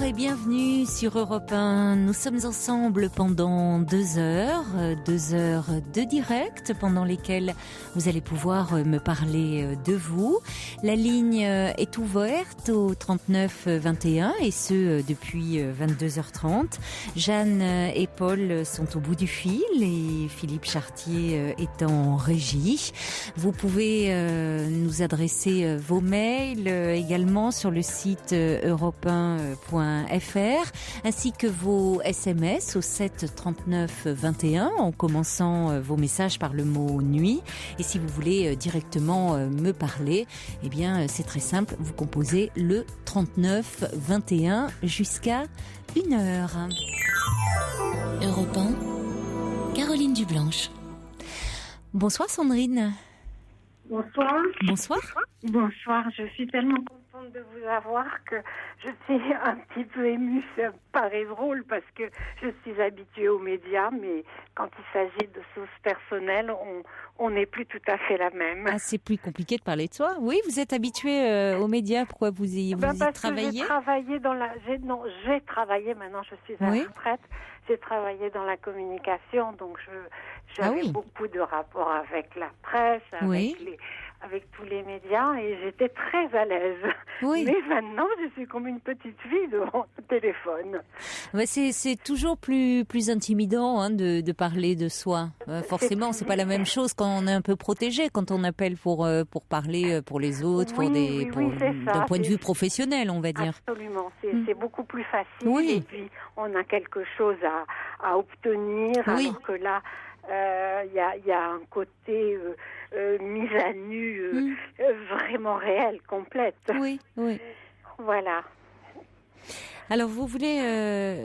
et bienvenue sur Europe 1. Nous sommes ensemble pendant 2 heures, 2 heures de direct pendant lesquelles vous allez pouvoir me parler de vous. La ligne est ouverte au 39 21 et ce depuis 22h30. Jeanne et Paul sont au bout du fil et Philippe Chartier est en régie. Vous pouvez nous adresser vos mails également sur le site europe1.fr ainsi que vos SMS au 7 39 21 en commençant vos messages par le mot nuit. Et si vous voulez directement me parler, eh bien c'est très simple, vous composez le 39 21 jusqu'à 1h. Europe 1, Caroline Dublanche. Bonsoir Sandrine. Bonsoir. Bonsoir. Bonsoir, je suis tellement contente de vous avoir que je suis un petit peu émue. Ça paraît drôle parce que je suis habituée aux médias, mais quand il s'agit de choses personnelles, on n'est plus tout à fait la même. Ah, c'est plus compliqué de parler de soi. Oui, vous êtes habituée aux médias. Pourquoi vous y travaillez? J'ai travaillé j'ai travaillé, maintenant je suis à la retraite. J'ai travaillé dans la communication, donc j'avais beaucoup de rapports avec la presse, avec tous les médias, et j'étais très à l'aise. Oui. Mais maintenant, je suis comme une petite fille devant le téléphone. Ouais, c'est toujours plus intimidant de parler de soi. Forcément, c'est pas la même chose quand on est un peu protégé, quand on appelle pour parler pour les autres, d'un point de vue professionnel, on va dire. Absolument, c'est beaucoup plus facile, et puis on a quelque chose à obtenir, alors que là, il y a un côté mise à nu vraiment réel, complète. Oui. Voilà. Alors vous voulez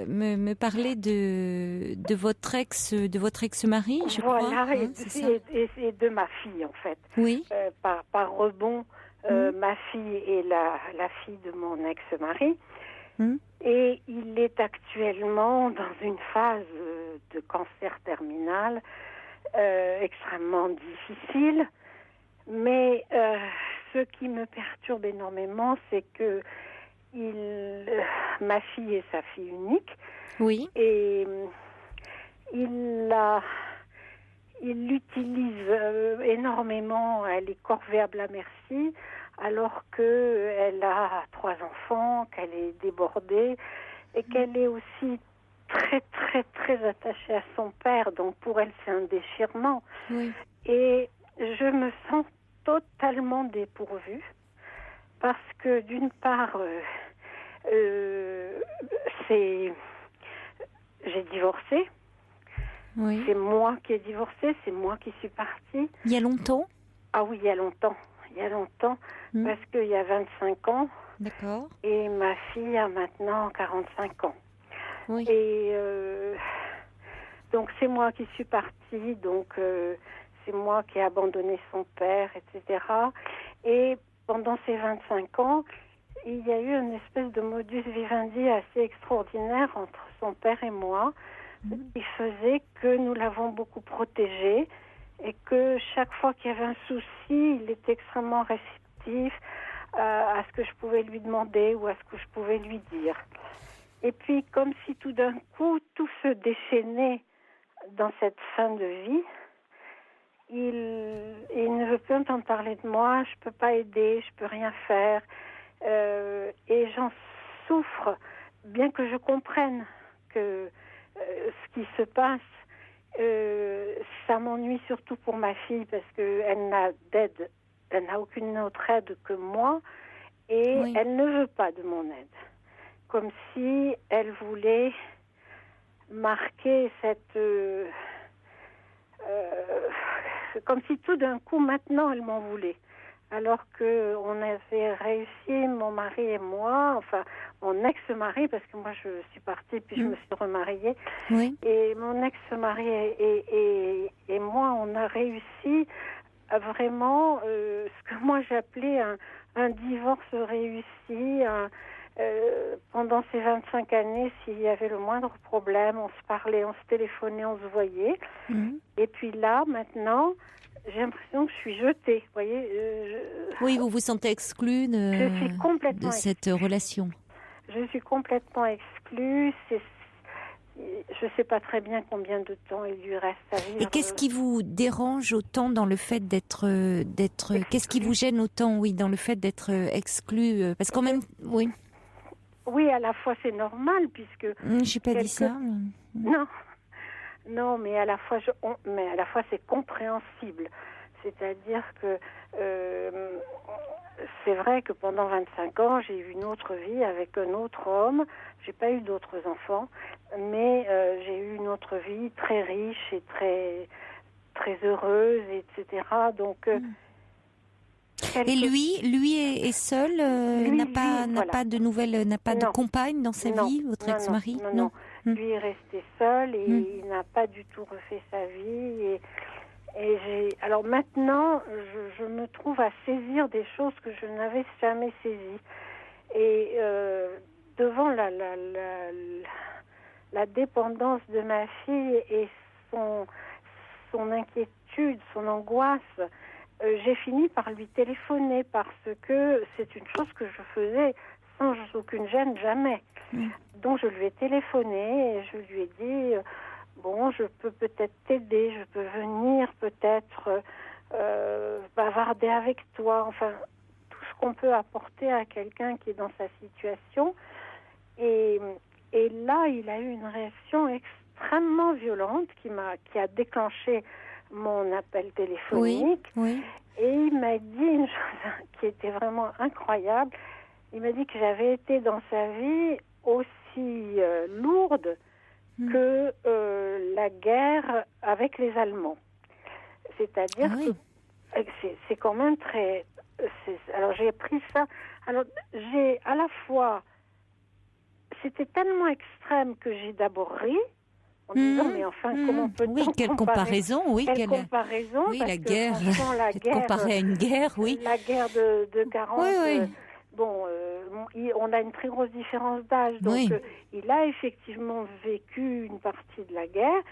me parler de votre ex-mari, je crois. Voilà, et de ma fille en fait. Oui. Par rebond, ma fille est la fille de mon ex-mari. Et il est actuellement dans une phase de cancer terminal extrêmement difficile. Mais ce qui me perturbe énormément, c'est que ma fille est sa fille unique. Oui. Et il l'utilise énormément. Elle est corvéable à merci. Alors qu'elle a 3 enfants, qu'elle est débordée et qu'elle est aussi très, très, très attachée à son père. Donc pour elle, c'est un déchirement. Oui. Et je me sens totalement dépourvue parce que d'une part, j'ai divorcé. Oui. C'est moi qui ai divorcé, c'est moi qui suis partie. Il y a longtemps ? Ah oui, il y a longtemps. Parce qu'il y a 25 ans. D'accord. Et ma fille a maintenant 45 ans. Oui. Et donc c'est moi qui suis partie, donc c'est moi qui ai abandonné son père, etc. Et pendant ces 25 ans, il y a eu une espèce de modus vivendi assez extraordinaire entre son père et moi, qui faisait que nous l'avons beaucoup protégé. Et que chaque fois qu'il y avait un souci, il était extrêmement réceptif à ce que je pouvais lui demander ou à ce que je pouvais lui dire. Et puis, comme si tout d'un coup, tout se déchaînait dans cette fin de vie, il ne veut plus entendre parler de moi, je peux pas aider, je peux rien faire. Et j'en souffre, bien que je comprenne que ce qui se passe, ça m'ennuie surtout pour ma fille parce qu'elle n'a aucune autre aide que moi et elle ne veut pas de mon aide. Comme si elle voulait marquer comme si tout d'un coup maintenant elle m'en voulait. Alors que on avait réussi, mon mari et moi, enfin mon ex-mari, parce que moi je suis partie puis je me suis remariée, et mon ex-mari et moi, on a réussi à vraiment ce que moi j'appelais un divorce réussi. Pendant ces 25 années, s'il y avait le moindre problème, on se parlait, on se téléphonait, on se voyait. Et puis là, maintenant, j'ai l'impression que je suis jetée. Vous voyez, oui, vous vous sentez exclue de cette relation. je suis complètement exclue. Je ne sais pas très bien combien de temps il lui reste à vivre. Et qu'est-ce qui vous dérange autant dans le fait d'être qu'est-ce qui vous gêne autant, oui, dans le fait d'être exclu? Parce qu'en même, oui. Oui, à la fois c'est normal puisque. J'ai pas dit ça. Mais... Non, mais à la fois, c'est compréhensible. C'est-à-dire que c'est vrai que pendant 25 ans, j'ai eu une autre vie avec un autre homme. J'ai pas eu d'autres enfants, mais j'ai eu une autre vie très riche et très très heureuse, etc. Donc et lui est seul, n'a pas de nouvelles, n'a pas de compagne dans sa vie, votre ex-mari? Non. Lui est resté seul et il n'a pas du tout refait sa vie. Alors maintenant, je me trouve à saisir des choses que je n'avais jamais saisies. Et devant la dépendance de ma fille et son inquiétude, son angoisse, j'ai fini par lui téléphoner parce que c'est une chose que je faisais sans aucune gêne, jamais. Donc je lui ai téléphoné et je lui ai dit bon, je peux peut-être t'aider, je peux venir peut-être bavarder avec toi, enfin tout ce qu'on peut apporter à quelqu'un qui est dans sa situation. Et là, il a eu une réaction extrêmement violente qui a déclenché mon appel téléphonique. Oui. Et il m'a dit une chose qui était vraiment incroyable. Il m'a dit que j'avais été dans sa vie aussi lourde que la guerre avec les Allemands. C'est-à-dire que c'est quand même très... Alors j'ai pris ça... Alors j'ai à la fois... C'était tellement extrême que j'ai d'abord ri, en disant, mais enfin, comment peut-on oui, quelle comparaison, oui. Quelle comparaison, oui, parce la que, guerre, la guerre... comparée à une guerre, oui. La guerre de 40... Oui. Bon, on a une très grosse différence d'âge, donc il a effectivement vécu une partie de la guerre,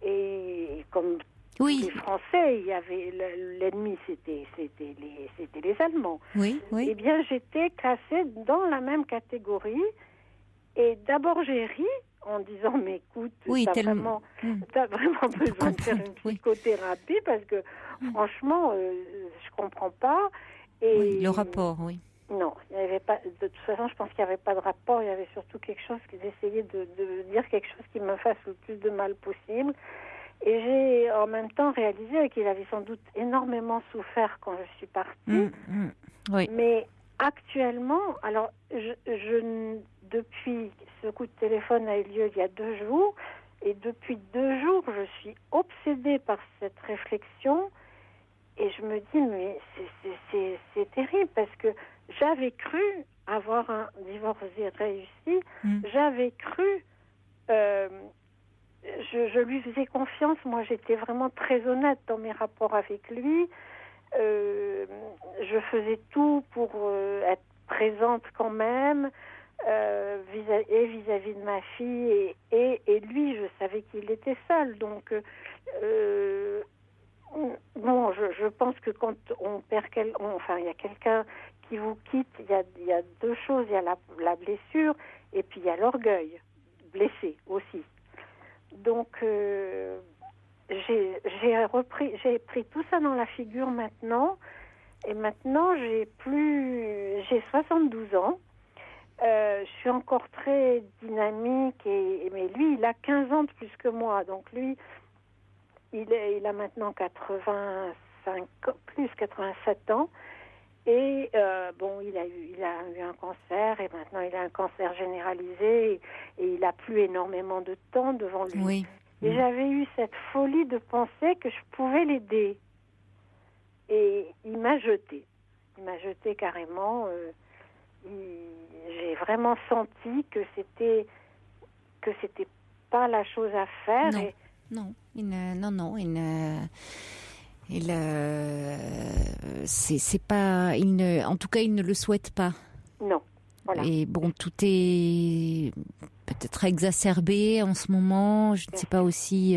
et comme les Français, il y avait l'ennemi, c'était les Allemands. Oui. Eh bien, j'étais classée dans la même catégorie, et d'abord j'ai ri en disant, mais écoute, t'as vraiment besoin de faire une psychothérapie, parce que franchement, je comprends pas. Et le rapport, oui. Non, il n'y avait pas. De toute façon, je pense qu'il n'y avait pas de rapport. Il y avait surtout quelque chose d'essayer de dire quelque chose qui me fasse le plus de mal possible. Et j'ai en même temps réalisé qu'il avait sans doute énormément souffert quand je suis partie. Oui. Mais actuellement, alors, depuis ce coup de téléphone a eu lieu il y a 2 jours, et depuis 2 jours, je suis obsédée par cette réflexion. Et je me dis, mais c'est terrible, parce que j'avais cru avoir un divorce réussi. J'avais cru, je lui faisais confiance. Moi, j'étais vraiment très honnête dans mes rapports avec lui. Je faisais tout pour être présente quand même, vis-à-vis de ma fille. Et lui, je savais qu'il était seul. Donc, bon, je pense que quand on perd il y a quelqu'un qui vous quitte, il y a 2 choses. Il y a la blessure et puis il y a l'orgueil blessé aussi. Donc j'ai pris tout ça dans la figure maintenant, et maintenant j'ai 72 ans. Je suis encore très dynamique, mais lui il a 15 ans de plus que moi, donc lui il a maintenant 87 ans. Et bon, il a eu un cancer, et maintenant il a un cancer généralisé, et il a plus énormément de temps devant lui. Oui. Et j'avais eu cette folie de penser que je pouvais l'aider. Et il m'a jetée. Il m'a jetée carrément. J'ai vraiment senti que c'était pas la chose à faire. C'est pas, en tout cas, il ne le souhaite pas. Non. Voilà. Et bon, tout est peut-être exacerbé en ce moment. Je ne sais pas aussi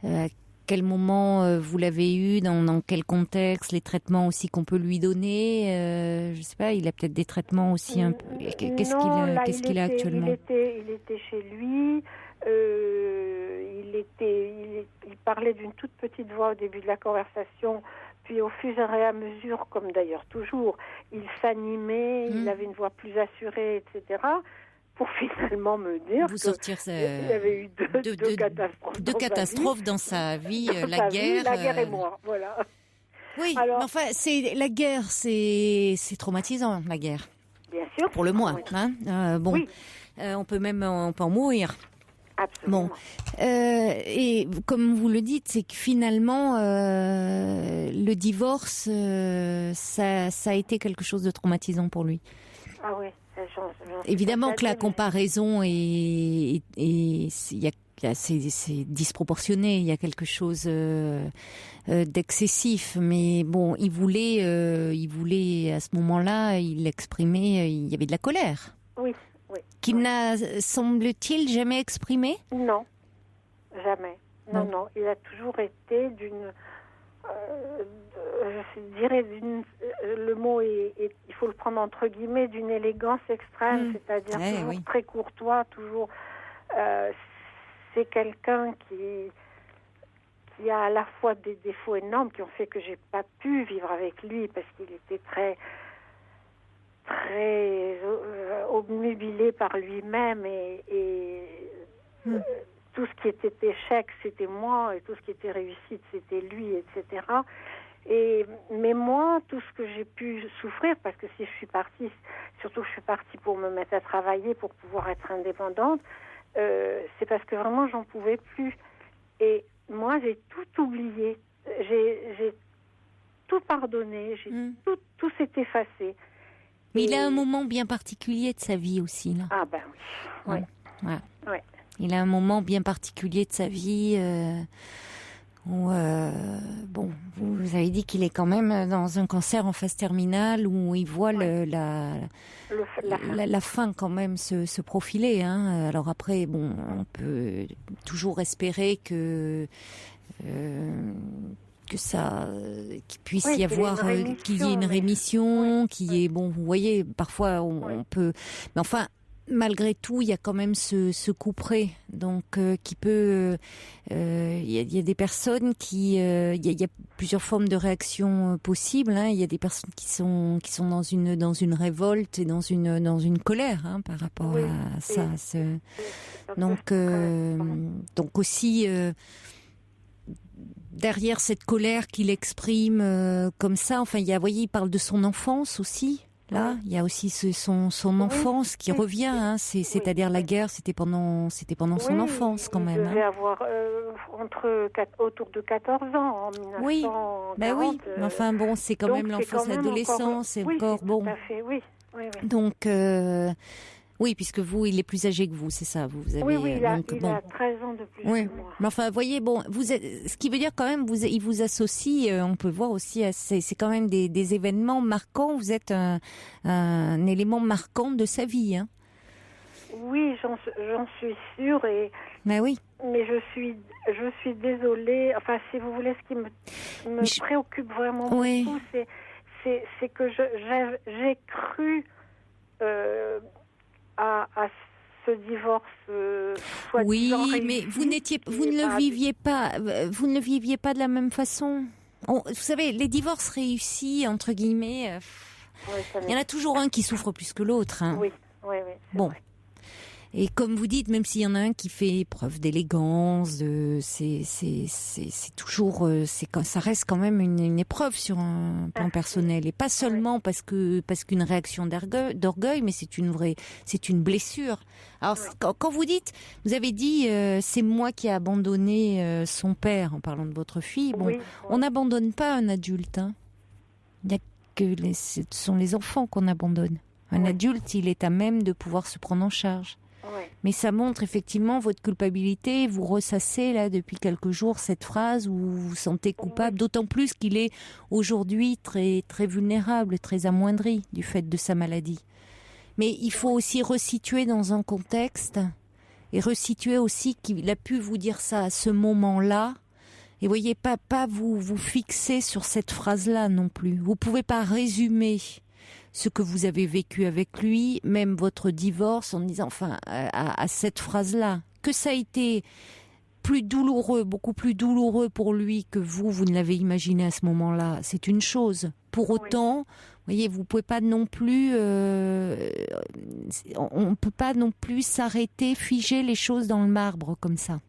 à quel moment vous l'avez eu, dans quel contexte, les traitements aussi qu'on peut lui donner. Je sais pas, il a peut-être des traitements aussi un peu. Qu'est-ce qu'il a actuellement? Il était chez lui. Il parlait d'une toute petite voix au début de la conversation. Puis au fur et à mesure, comme d'ailleurs toujours, il s'animait, il avait une voix plus assurée, etc. Pour finalement me dire qu'il y avait eu deux catastrophes dans sa vie, la guerre et moi, voilà. Oui, alors, mais enfin, la guerre, c'est traumatisant, la guerre. Bien sûr. Pour le moins, oui. Oui. On peut en mourir. Absolument. Bon, et comme vous le dites, c'est que finalement, le divorce, ça a été quelque chose de traumatisant pour lui. Ah oui. Évidemment que la comparaison c'est disproportionné, il y a quelque chose d'excessif, mais bon, il voulait à ce moment-là, il exprimait, il y avait de la colère. Oui. Qu'il n'a, semble-t-il, jamais exprimé ? Non, jamais. Non, il a toujours été d'une... je dirais le mot est, il faut le prendre entre guillemets, d'une élégance extrême, c'est-à-dire toujours très courtois, toujours. C'est quelqu'un qui a à la fois des défauts énormes qui ont fait que j'ai pas pu vivre avec lui parce qu'il était très obnubilé par lui-même et tout ce qui était échec, c'était moi, et tout ce qui était réussite, c'était lui, etc. Mais moi, tout ce que j'ai pu souffrir, parce que si je suis partie, surtout je suis partie pour me mettre à travailler, pour pouvoir être indépendante, c'est parce que vraiment j'en pouvais plus. Et moi, j'ai tout oublié, j'ai tout pardonné, tout s'est effacé. Mais il a un moment bien particulier de sa vie aussi, là. Ah ben oui. Ouais. Il a un moment bien particulier de sa vie où, bon, vous avez dit qu'il est quand même dans un cancer en phase terminale où il voit la fin quand même se profiler. Hein. Alors après, bon, on peut toujours espérer qu'il puisse y avoir, qu'il y ait une rémission, qu'il y ait, bon, vous voyez, parfois on peut, mais enfin, malgré tout, il y a quand même ce couperet, donc qui peut, il y a des personnes il y a plusieurs formes de réactions possibles. Hein. Il y a des personnes qui sont dans une révolte et dans une colère par rapport à ça. Donc aussi. Derrière cette colère qu'il exprime comme ça, enfin, vous voyez, il parle de son enfance aussi. Là, il y a aussi son enfance qui revient. Hein, c'est-à-dire la guerre, c'était pendant son enfance quand même. Il devait avoir autour de 14 ans en 1940. Oui, oui. Mais enfin bon, c'est quand même l'enfance, l'adolescence, c'est encore bon. Tout à fait, oui. Donc. Oui, puisque vous, il est plus âgé que vous, c'est ça. Vous avez, il a 13 ans de plus que moi. Mais enfin, voyez, bon, ce qui veut dire quand même, il vous associe, on peut voir aussi, c'est quand même des événements marquants. Vous êtes un élément marquant de sa vie. Hein. Oui, j'en suis sûre. Mais oui. Mais je suis désolée. Enfin, si vous voulez, ce qui me préoccupe vraiment beaucoup, c'est que j'ai cru... à ce divorce soi-disant réussi, mais vous ne le viviez pas de la même façon. Vous savez, les divorces réussis entre guillemets, il y en a toujours un qui souffre plus que l'autre. Hein. Oui. Bon. Vrai. Et comme vous dites, même s'il y en a un qui fait preuve d'élégance, c'est toujours, ça reste quand même une épreuve sur un plan personnel, et pas seulement parce qu'une réaction d'orgueil, mais c'est une blessure. Alors quand vous dites, vous avez dit, c'est moi qui ai abandonné son père en parlant de votre fille. Bon, on n'abandonne pas un adulte. Hein. Il y a que ce sont les enfants qu'on abandonne. Un adulte, il est à même de pouvoir se prendre en charge. Mais ça montre effectivement votre culpabilité. Vous ressassez là depuis quelques jours cette phrase où vous vous sentez coupable, d'autant plus qu'il est aujourd'hui très, très vulnérable, très amoindri du fait de sa maladie. Mais il faut aussi resituer dans un contexte et resituer aussi qu'il a pu vous dire ça à ce moment-là, Et voyez, pas vous fixer sur cette phrase-là non plus. Vous pouvez pas résumer ce que vous avez vécu avec lui, même votre divorce, en disant, à cette phrase-là. Que ça a été plus douloureux, beaucoup plus douloureux pour lui que vous ne l'avez imaginé à ce moment-là, c'est une chose. Pour autant, voyez, vous pouvez pas non plus, on peut pas non plus s'arrêter, figer les choses dans le marbre comme ça.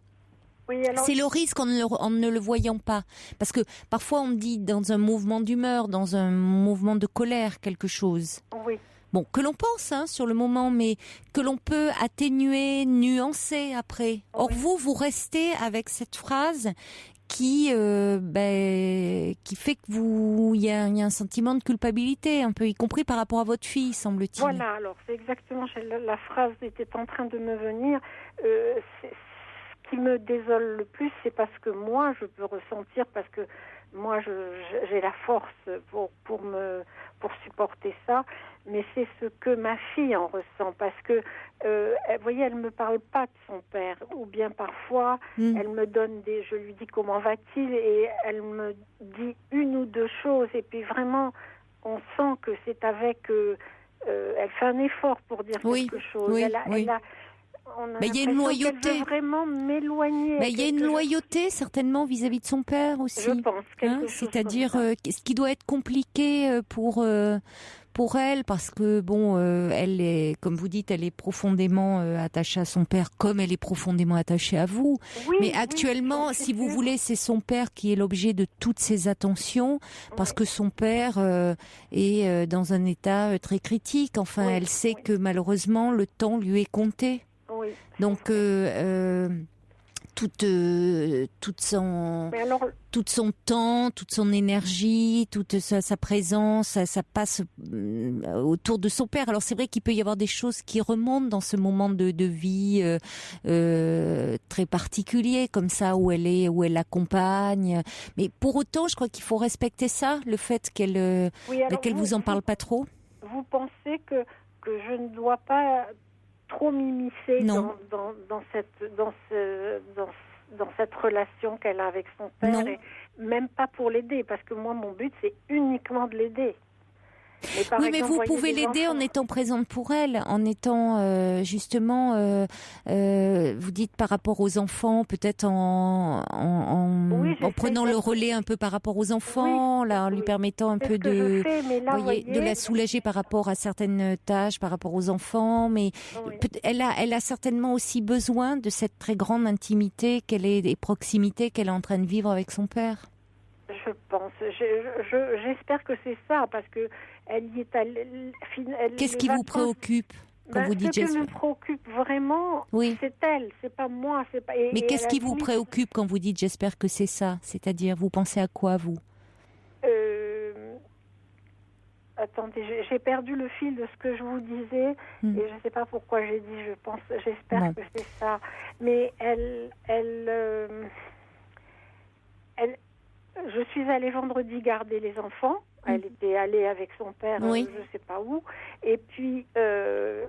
Oui, alors... C'est le risque en ne le voyant pas. Parce que parfois on dit dans un mouvement d'humeur, dans un mouvement de colère, quelque chose. Oui. Bon, que l'on pense sur le moment, mais que l'on peut atténuer, nuancer après. Or vous restez avec cette phrase qui fait que il y a un sentiment de culpabilité, un peu, y compris par rapport à votre fille, semble-t-il. Voilà, alors c'est exactement, la phrase était en train de me venir. Ce qui me désole le plus, c'est parce que moi, je peux ressentir, parce que moi, j'ai la force pour supporter ça, mais c'est ce que ma fille en ressent, parce que, vous voyez, elle me parle pas de son père, ou bien parfois, elle me donne je lui dis comment va-t-il, et elle me dit une ou deux choses, et puis vraiment, on sent que c'est avec, elle fait un effort pour dire quelque chose. Il y a une loyauté. Veut vraiment m'éloigner. Il y a une loyauté certainement vis-à-vis de son père aussi. Je pense quelque chose. C'est-à-dire ce qui doit être compliqué pour elle, parce que elle est, comme vous dites, elle est profondément attachée à son père, comme elle est profondément attachée à vous. Oui, mais actuellement, si vous voulez, c'est son père qui est l'objet de toutes ses attentions, parce que son père est dans un état très critique. Enfin, elle sait que malheureusement, le temps lui est compté. Oui. Donc, tout son temps, toute son énergie, toute sa présence, ça passe autour de son père. Alors c'est vrai qu'il peut y avoir des choses qui remontent dans ce moment de vie très particulier, comme ça, où elle accompagne. Mais pour autant, je crois qu'il faut respecter ça, le fait qu'elle vous en parle pas trop. Vous pensez que je ne dois pas trop m'immiscer dans cette relation qu'elle a avec son père, et même pas pour l'aider, parce que moi mon but c'est uniquement de l'aider. Mais vous pouvez l'aider en étant présente pour elle, en étant justement, vous dites par rapport aux enfants, peut-être en prenant le relais un peu par rapport aux enfants, en lui permettant un peu de la soulager par rapport à certaines tâches, par rapport aux enfants. Mais elle a certainement aussi besoin de cette très grande intimité et proximité qu'elle est en train de vivre avec son père. Je pense. J'espère que c'est ça, parce que elle y est allée. Qu'est-ce qui vous préoccupe quand vous dites Ce qui me préoccupe vraiment, c'est elle, c'est pas moi. Mais qu'est-ce qui vous préoccupe quand vous dites j'espère que c'est ça? C'est-à-dire, vous pensez à quoi, vous? Attendez, j'ai perdu le fil de ce que je vous disais, et je ne sais pas pourquoi j'ai dit j'espère que c'est ça. Mais je suis allée vendredi garder les enfants. Elle était allée avec son père, je ne sais pas où. Et puis, le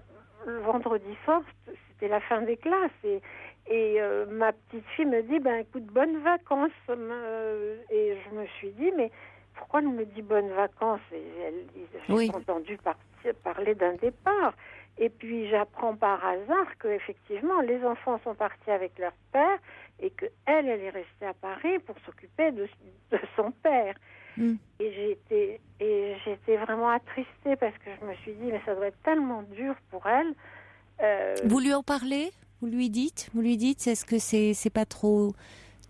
vendredi soir, c'était la fin des classes. Et ma petite fille me dit, écoute, bonnes vacances. Et je me suis dit, mais pourquoi elle me dit bonnes vacances? J'ai entendu parler d'un départ. Et puis, j'apprends par hasard qu'effectivement, les enfants sont partis avec leur père, et qu'elle est restée à Paris pour s'occuper de son père. Et j'étais vraiment attristée, parce que je me suis dit, mais ça doit être tellement dur pour elle. Vous lui en parlez? Vous lui dites, est-ce que c'est pas trop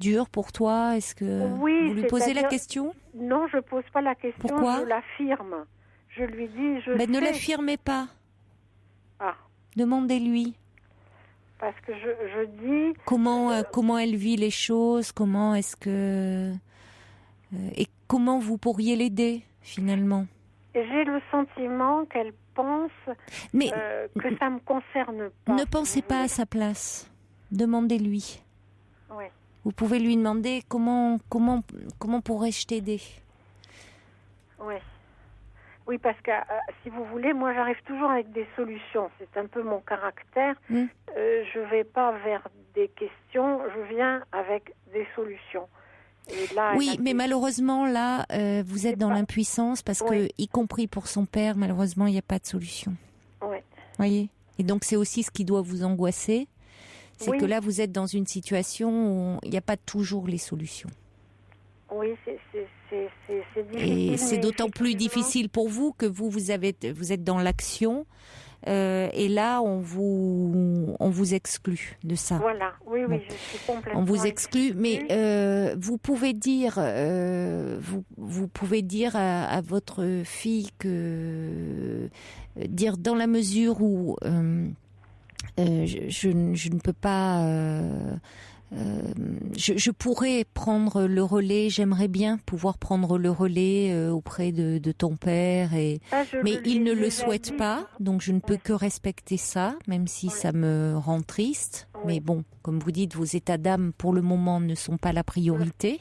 dur pour toi? Est-ce que vous lui posez la question? Non, je pose pas la question. Pourquoi? Je l'affirme. Je lui dis, ne l'affirmez pas. Demandez-lui. Parce que je dis... Comment elle vit les choses, comment est-ce que... et comment vous pourriez l'aider, finalement? J'ai le sentiment qu'elle pense que ça ne me concerne pas. Ne pensez pas à sa place. Demandez-lui. Oui. Vous pouvez lui demander comment pourrais-je t'aider? Oui. Oui, parce que si vous voulez, moi j'arrive toujours avec des solutions. C'est un peu mon caractère. Je vais pas vers des questions, je viens avec des solutions. Et là, oui, mais malheureusement, là, vous êtes dans l'impuissance parce que, y compris pour son père, malheureusement, il n'y a pas de solution. Oui. Voyez ? Et donc, c'est aussi ce qui doit vous angoisser. C'est que là, vous êtes dans une situation où il n'y a pas toujours les solutions. Oui, c'est difficile. Et c'est d'autant plus difficile pour vous que vous êtes dans l'action. Et là, on vous exclut de ça. Voilà, oui, je suis complètement. On vous exclut, mais vous pouvez dire à votre fille dire dans la mesure où je ne peux pas. Je pourrais prendre le relais, j'aimerais bien pouvoir prendre le relais auprès de ton père, mais il ne le souhaite pas, donc je ne peux que respecter ça, même si ça me rend triste. Mais bon, comme vous dites, vos états d'âme pour le moment ne sont pas la priorité,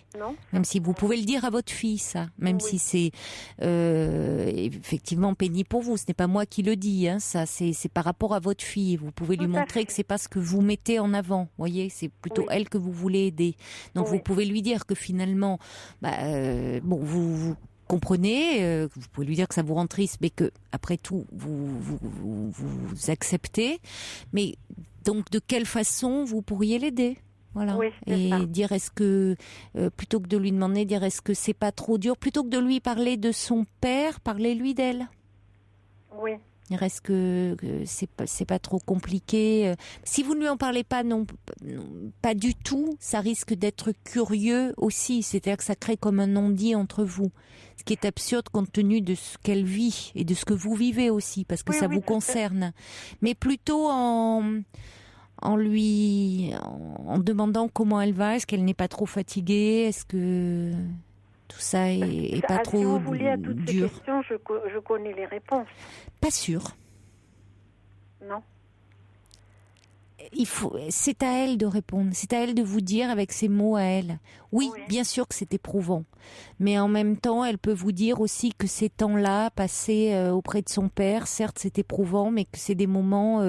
même si vous pouvez le dire à votre fille, ça, même si c'est effectivement pénible pour vous, ce n'est pas moi qui le dis, hein, ça c'est par rapport à votre fille, vous pouvez lui montrer que c'est pas ce que vous mettez en avant, voyez, c'est plutôt elle que vous voulez aider, donc vous pouvez lui dire que finalement, vous comprenez, vous pouvez lui dire que ça vous rend triste, mais que après tout vous acceptez, mais donc de quelle façon vous pourriez l'aider, voilà, et dire est-ce que plutôt que de lui demander, dire est-ce que c'est pas trop dur, plutôt que de lui parler de son père, parlez-lui d'elle. Oui. Est-ce que c'est pas trop compliqué? Si vous ne lui en parlez pas, non, pas du tout, ça risque d'être curieux aussi. C'est-à-dire que ça crée comme un non-dit entre vous. Ce qui est absurde compte tenu de ce qu'elle vit et de ce que vous vivez aussi, parce que ça vous concerne. Mais plutôt en demandant comment elle va, est-ce qu'elle n'est pas trop fatiguée, est-ce que tout ça est pas trop dur. Si vous voulez à toutes ces questions, je connais les réponses. Pas sûr. Non. C'est à elle de répondre, c'est à elle de vous dire avec ses mots à elle. Oui, bien sûr que c'est éprouvant, mais en même temps, elle peut vous dire aussi que ces temps-là passés auprès de son père, certes c'est éprouvant, mais que c'est des moments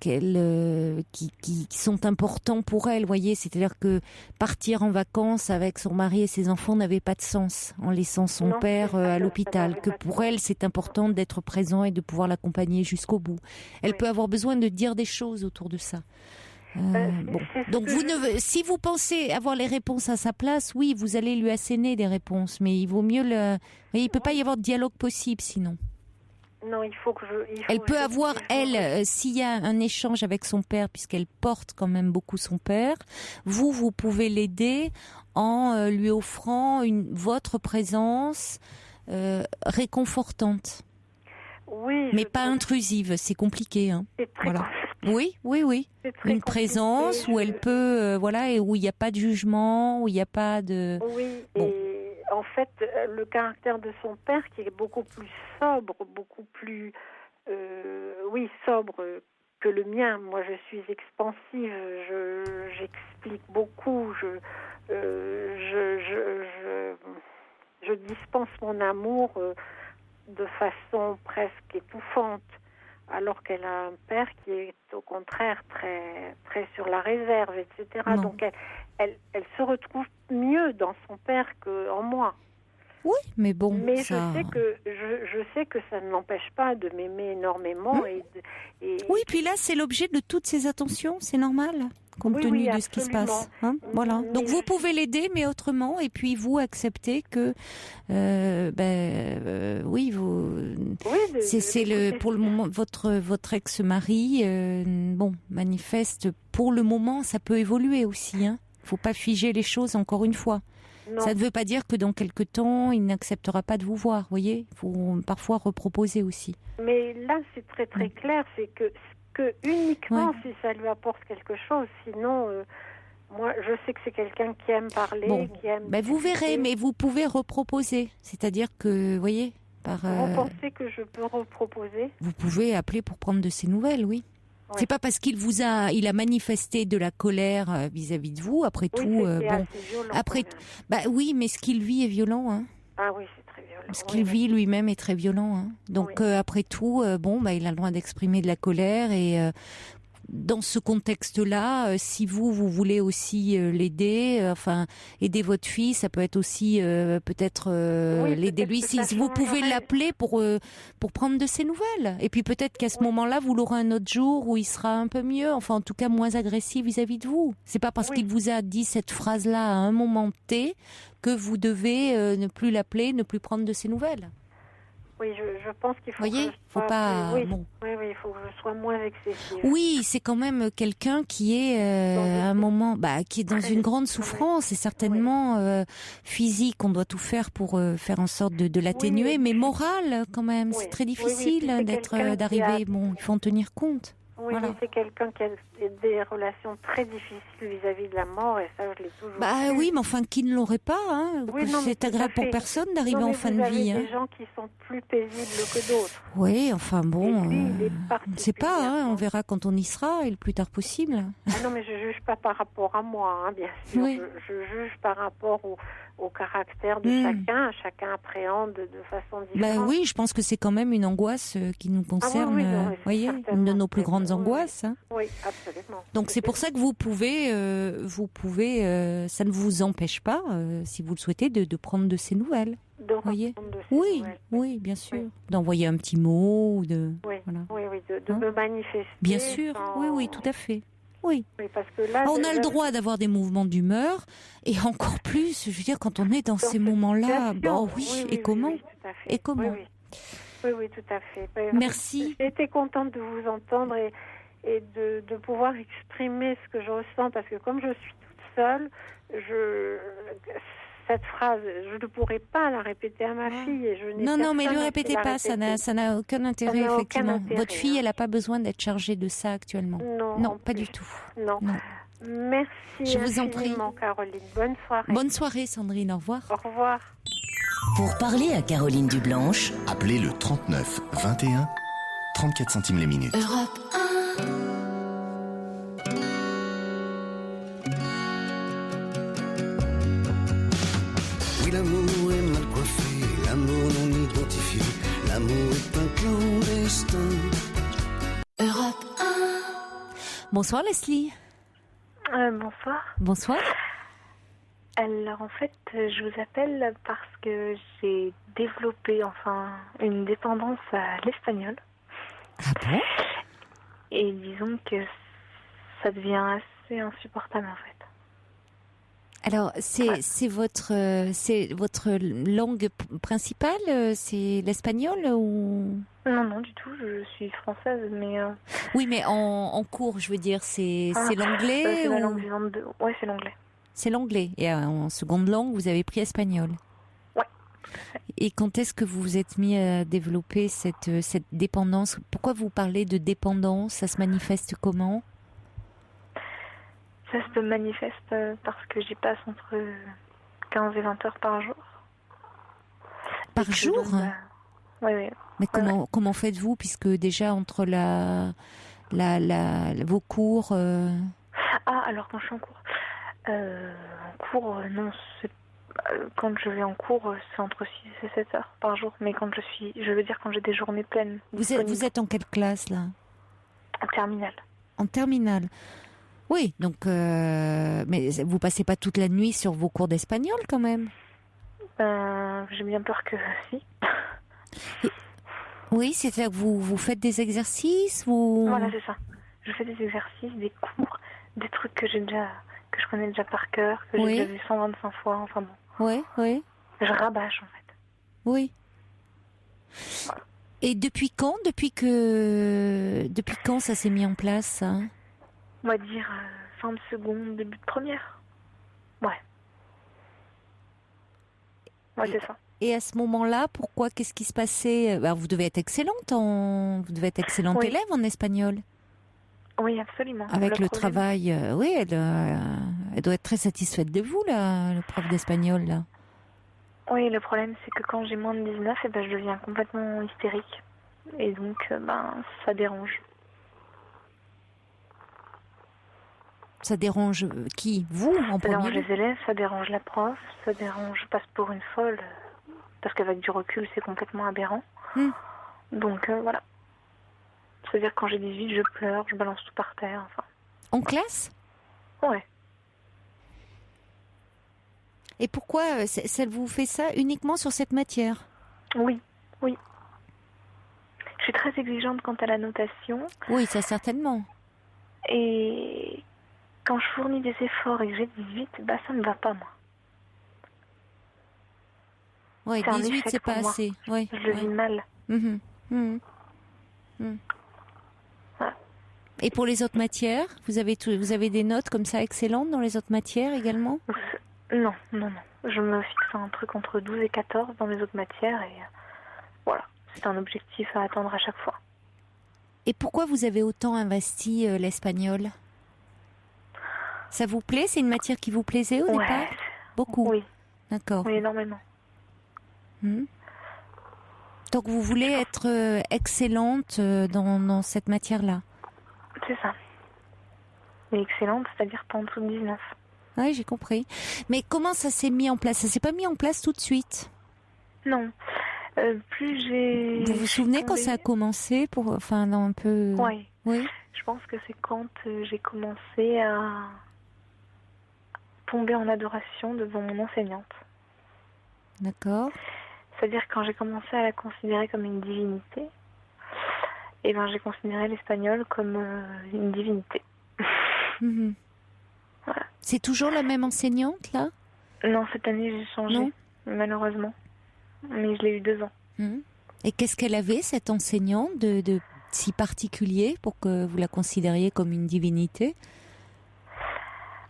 qui sont importants pour elle, voyez. C'est-à-dire que partir en vacances avec son mari et ses enfants n'avait pas de sens en laissant son père à l'hôpital. Que pour elle, c'est important d'être présent et de pouvoir l'accompagner jusqu'au bout. Elle peut avoir besoin de dire des choses autour de ça. Donc si vous pensez avoir les réponses à sa place, oui, vous allez lui asséner des réponses, mais il vaut mieux il peut pas y avoir de dialogue possible sinon. Non, elle peut avoir, s'il y a un échange avec son père, puisqu'elle porte quand même beaucoup son père, vous pouvez l'aider en lui offrant votre présence réconfortante. Oui. Mais pas intrusive, c'est compliqué. Hein. C'est très compliqué. Oui. Une présence où elle peut, et où il n'y a pas de jugement, où il n'y a pas de... Oui, et en fait, le caractère de son père, qui est beaucoup plus sobre, beaucoup plus, sobre que le mien. Moi, je suis expansive, j'explique beaucoup, je dispense mon amour de façon presque étouffante. Alors qu'elle a un père qui est au contraire très, très sur la réserve, etc. Non. Donc elle se retrouve mieux dans son père qu'en moi. Oui, mais bon. Mais ça... je sais que ça ne l'empêche pas de m'aimer énormément. Oui, puis là c'est l'objet de toutes ces attentions, c'est normal, compte tenu de ce qui se passe. Hein, voilà. Donc vous pouvez l'aider, mais autrement, et puis vous acceptez que, pour le moment votre ex-mari, manifeste pour le moment, ça peut évoluer aussi. Hein. Faut pas figer les choses encore une fois. Non. Ça ne veut pas dire que dans quelque temps, il n'acceptera pas de vous voir, voyez. Il faut parfois reproposer aussi. Mais là, c'est très très clair, c'est que uniquement si ça lui apporte quelque chose, sinon, moi, je sais que c'est quelqu'un qui aime parler, qui aime... vous verrez, mais vous pouvez reproposer, c'est-à-dire que, voyez... Vous pensez que je peux reproposer ? Vous pouvez appeler pour prendre de ses nouvelles, oui. Ouais. C'est pas parce qu'il a manifesté de la colère vis-à-vis de vous. Après tout, violent, oui, mais ce qu'il vit est violent, hein. Ah oui, c'est très violent. Ce qu'il vit lui-même est très violent, hein. Donc après tout, il a le droit d'exprimer de la colère et dans ce contexte-là, si vous voulez aussi l'aider, aider votre fille, ça peut être aussi peut-être l'aider lui. Si vous pouvez l'appeler pour prendre de ses nouvelles. Et puis peut-être qu'à ce moment-là, vous l'aurez un autre jour où il sera un peu mieux, enfin en tout cas moins agressif vis-à-vis de vous. C'est pas parce qu'il vous a dit cette phrase-là à un moment T que vous devez ne plus l'appeler, ne plus prendre de ses nouvelles. Oui, je pense qu'il faut. Voyez, faut pas. Oui, il faut que je sois moins excessive. Oui, c'est quand même quelqu'un qui est à un moment, qui est dans une grande souffrance et certainement physique. On doit tout faire pour faire en sorte de l'atténuer, mais morale quand même. C'est très difficile d'arriver. Bon, il faut en tenir compte. Oui, voilà. Mais c'est quelqu'un qui a des relations très difficiles vis-à-vis de la mort, et ça, je l'ai toujours vu. Oui, mais enfin, qui ne l'aurait pas, hein. Oui, c'est agréable pour personne d'arriver en fin de vie. Il y a des gens qui sont plus paisibles que d'autres. Oui, enfin bon, on ne sait pas, on verra quand on y sera, et le plus tard possible. Non, mais je ne juge pas par rapport à moi, bien sûr. Oui. Je juge par rapport au caractère de chacun. Chacun appréhende de façon différente. Oui, je pense que c'est quand même une angoisse qui nous concerne, voyez, une de nos plus grandes angoisses. Hein. Oui, absolument. Donc c'est pour ça que vous pouvez, ça ne vous empêche pas, si vous le souhaitez, de prendre de ces nouvelles. Voyez. Oui, bien sûr. Oui. D'envoyer un petit mot ou de. Oui, voilà. de me manifester. Bien sûr. Oui, tout à fait. Oui. Parce que là, on a le droit d'avoir des mouvements d'humeur et encore plus, je veux dire, quand on est dans ces moments-là. Et comment Et comment Oui, tout à fait. Merci. J'ai été contente de vous entendre et de pouvoir exprimer ce que je ressens, parce que comme je suis toute seule, cette phrase, je ne pourrais pas la répéter à ma fille. Et je n'ai non, mais ne le répétez pas, ça n'a aucun intérêt, effectivement. Votre fille, elle n'a pas besoin d'être chargée de ça actuellement. Non, pas du tout. Non. Merci. Je vous en prie, Caroline. Bonne soirée. Bonne soirée, Sandrine. Au revoir. Au revoir. Pour parler à Caroline Dublanche, appelez le 39 21 34 centimes les minutes. Europe 1. Oui, l'amour est mal coiffé, l'amour non identifié, l'amour est un clandestin. Europe 1. Bonsoir Leslie. Bonsoir. Bonsoir. Alors en fait, je vous appelle parce que j'ai développé une dépendance à l'espagnol. Ah bon? Et disons que ça devient assez insupportable en fait. Alors c'est votre langue principale, c'est l'espagnol ou? Non, du tout. Je suis française, mais. Oui, mais en cours, je veux dire, c'est l'anglais c'est la langue vivante de. Ouais, c'est l'anglais. C'est l'anglais. Et en seconde langue, vous avez pris espagnol. Ouais. Et quand est-ce que vous vous êtes mis à développer cette dépendance? Pourquoi vous parlez de dépendance? Ça se manifeste comment? Ça se manifeste parce que j'y passe entre 15 et 20 heures par jour. Par jour? Oui. Mais comment faites-vous, puisque déjà entre vos cours... alors quand je suis en cours. Non, quand je vais en cours, c'est entre 6 et 7 heures par jour. Mais quand je veux dire quand j'ai des journées pleines. Vous êtes en quelle classe, là? En terminale. En terminale. Oui, donc... mais vous passez pas toute la nuit sur vos cours d'espagnol, quand même? J'ai bien peur que si. Oui, c'est-à-dire que vous faites des exercices ou... Voilà, c'est ça. Je fais des exercices, des cours, des trucs que je connais déjà par cœur, que j'ai déjà vu 125 fois, enfin bon. Oui. Je rabâche, en fait. Oui. Voilà. Et depuis quand ça s'est mis en place, ça? On va dire fin de seconde, début de première. Ouais, c'est ça. Et à ce moment-là, pourquoi? Qu'est-ce qui se passait? Vous devez être excellente élève en espagnol. Oui, absolument. Avec le travail, elle doit être très satisfaite de vous, là, le prof d'espagnol, là. Oui, le problème, c'est que quand j'ai moins de 19, je deviens complètement hystérique. Et donc, ça dérange. Ça dérange qui? Vous, en premier? Ça dérange les élèves, ça dérange la prof, ça dérange... Je passe pour une folle, parce qu'avec du recul, c'est complètement aberrant. Donc, voilà. C'est-à-dire quand j'ai 18, je pleure, je balance tout par terre. Enfin. En classe ? Ouais. Et pourquoi ça vous fait ça uniquement sur cette matière ? Oui. Je suis très exigeante quant à la notation. Oui, ça certainement. Et quand je fournis des efforts et que j'ai 18, ça ne va pas, moi. Oui, 18, c'est pas assez. Ouais, je le vis mal. Voilà. Et pour les autres matières, vous avez des notes comme ça excellentes dans les autres matières également ? Non. Je me fixe un truc entre 12 et 14 dans les autres matières et voilà. C'est un objectif à atteindre à chaque fois. Et pourquoi vous avez autant investi l'espagnol ? Ça vous plaît ? C'est une matière qui vous plaisait au départ ? Beaucoup ? Oui. D'accord. Oui, énormément. Donc vous voulez être excellente dans cette matière-là ? C'est ça. Et excellente, c'est-à-dire pas en dessous de 19. Oui, j'ai compris. Mais comment ça s'est mis en place ? Ça s'est pas mis en place tout de suite ? Non. Plus j'ai... Vous vous souvenez quand ça a commencé un peu... Oui. Oui. Je pense que c'est quand j'ai commencé à tomber en adoration devant mon enseignante. D'accord. C'est-à-dire quand j'ai commencé à la considérer comme une divinité, j'ai considéré l'espagnol comme une divinité. Voilà. C'est toujours la même enseignante, là ? Non, cette année, j'ai changé, malheureusement. Mais je l'ai eu 2 ans. Et qu'est-ce qu'elle avait, cette enseignante, de si particulier pour que vous la considériez comme une divinité ?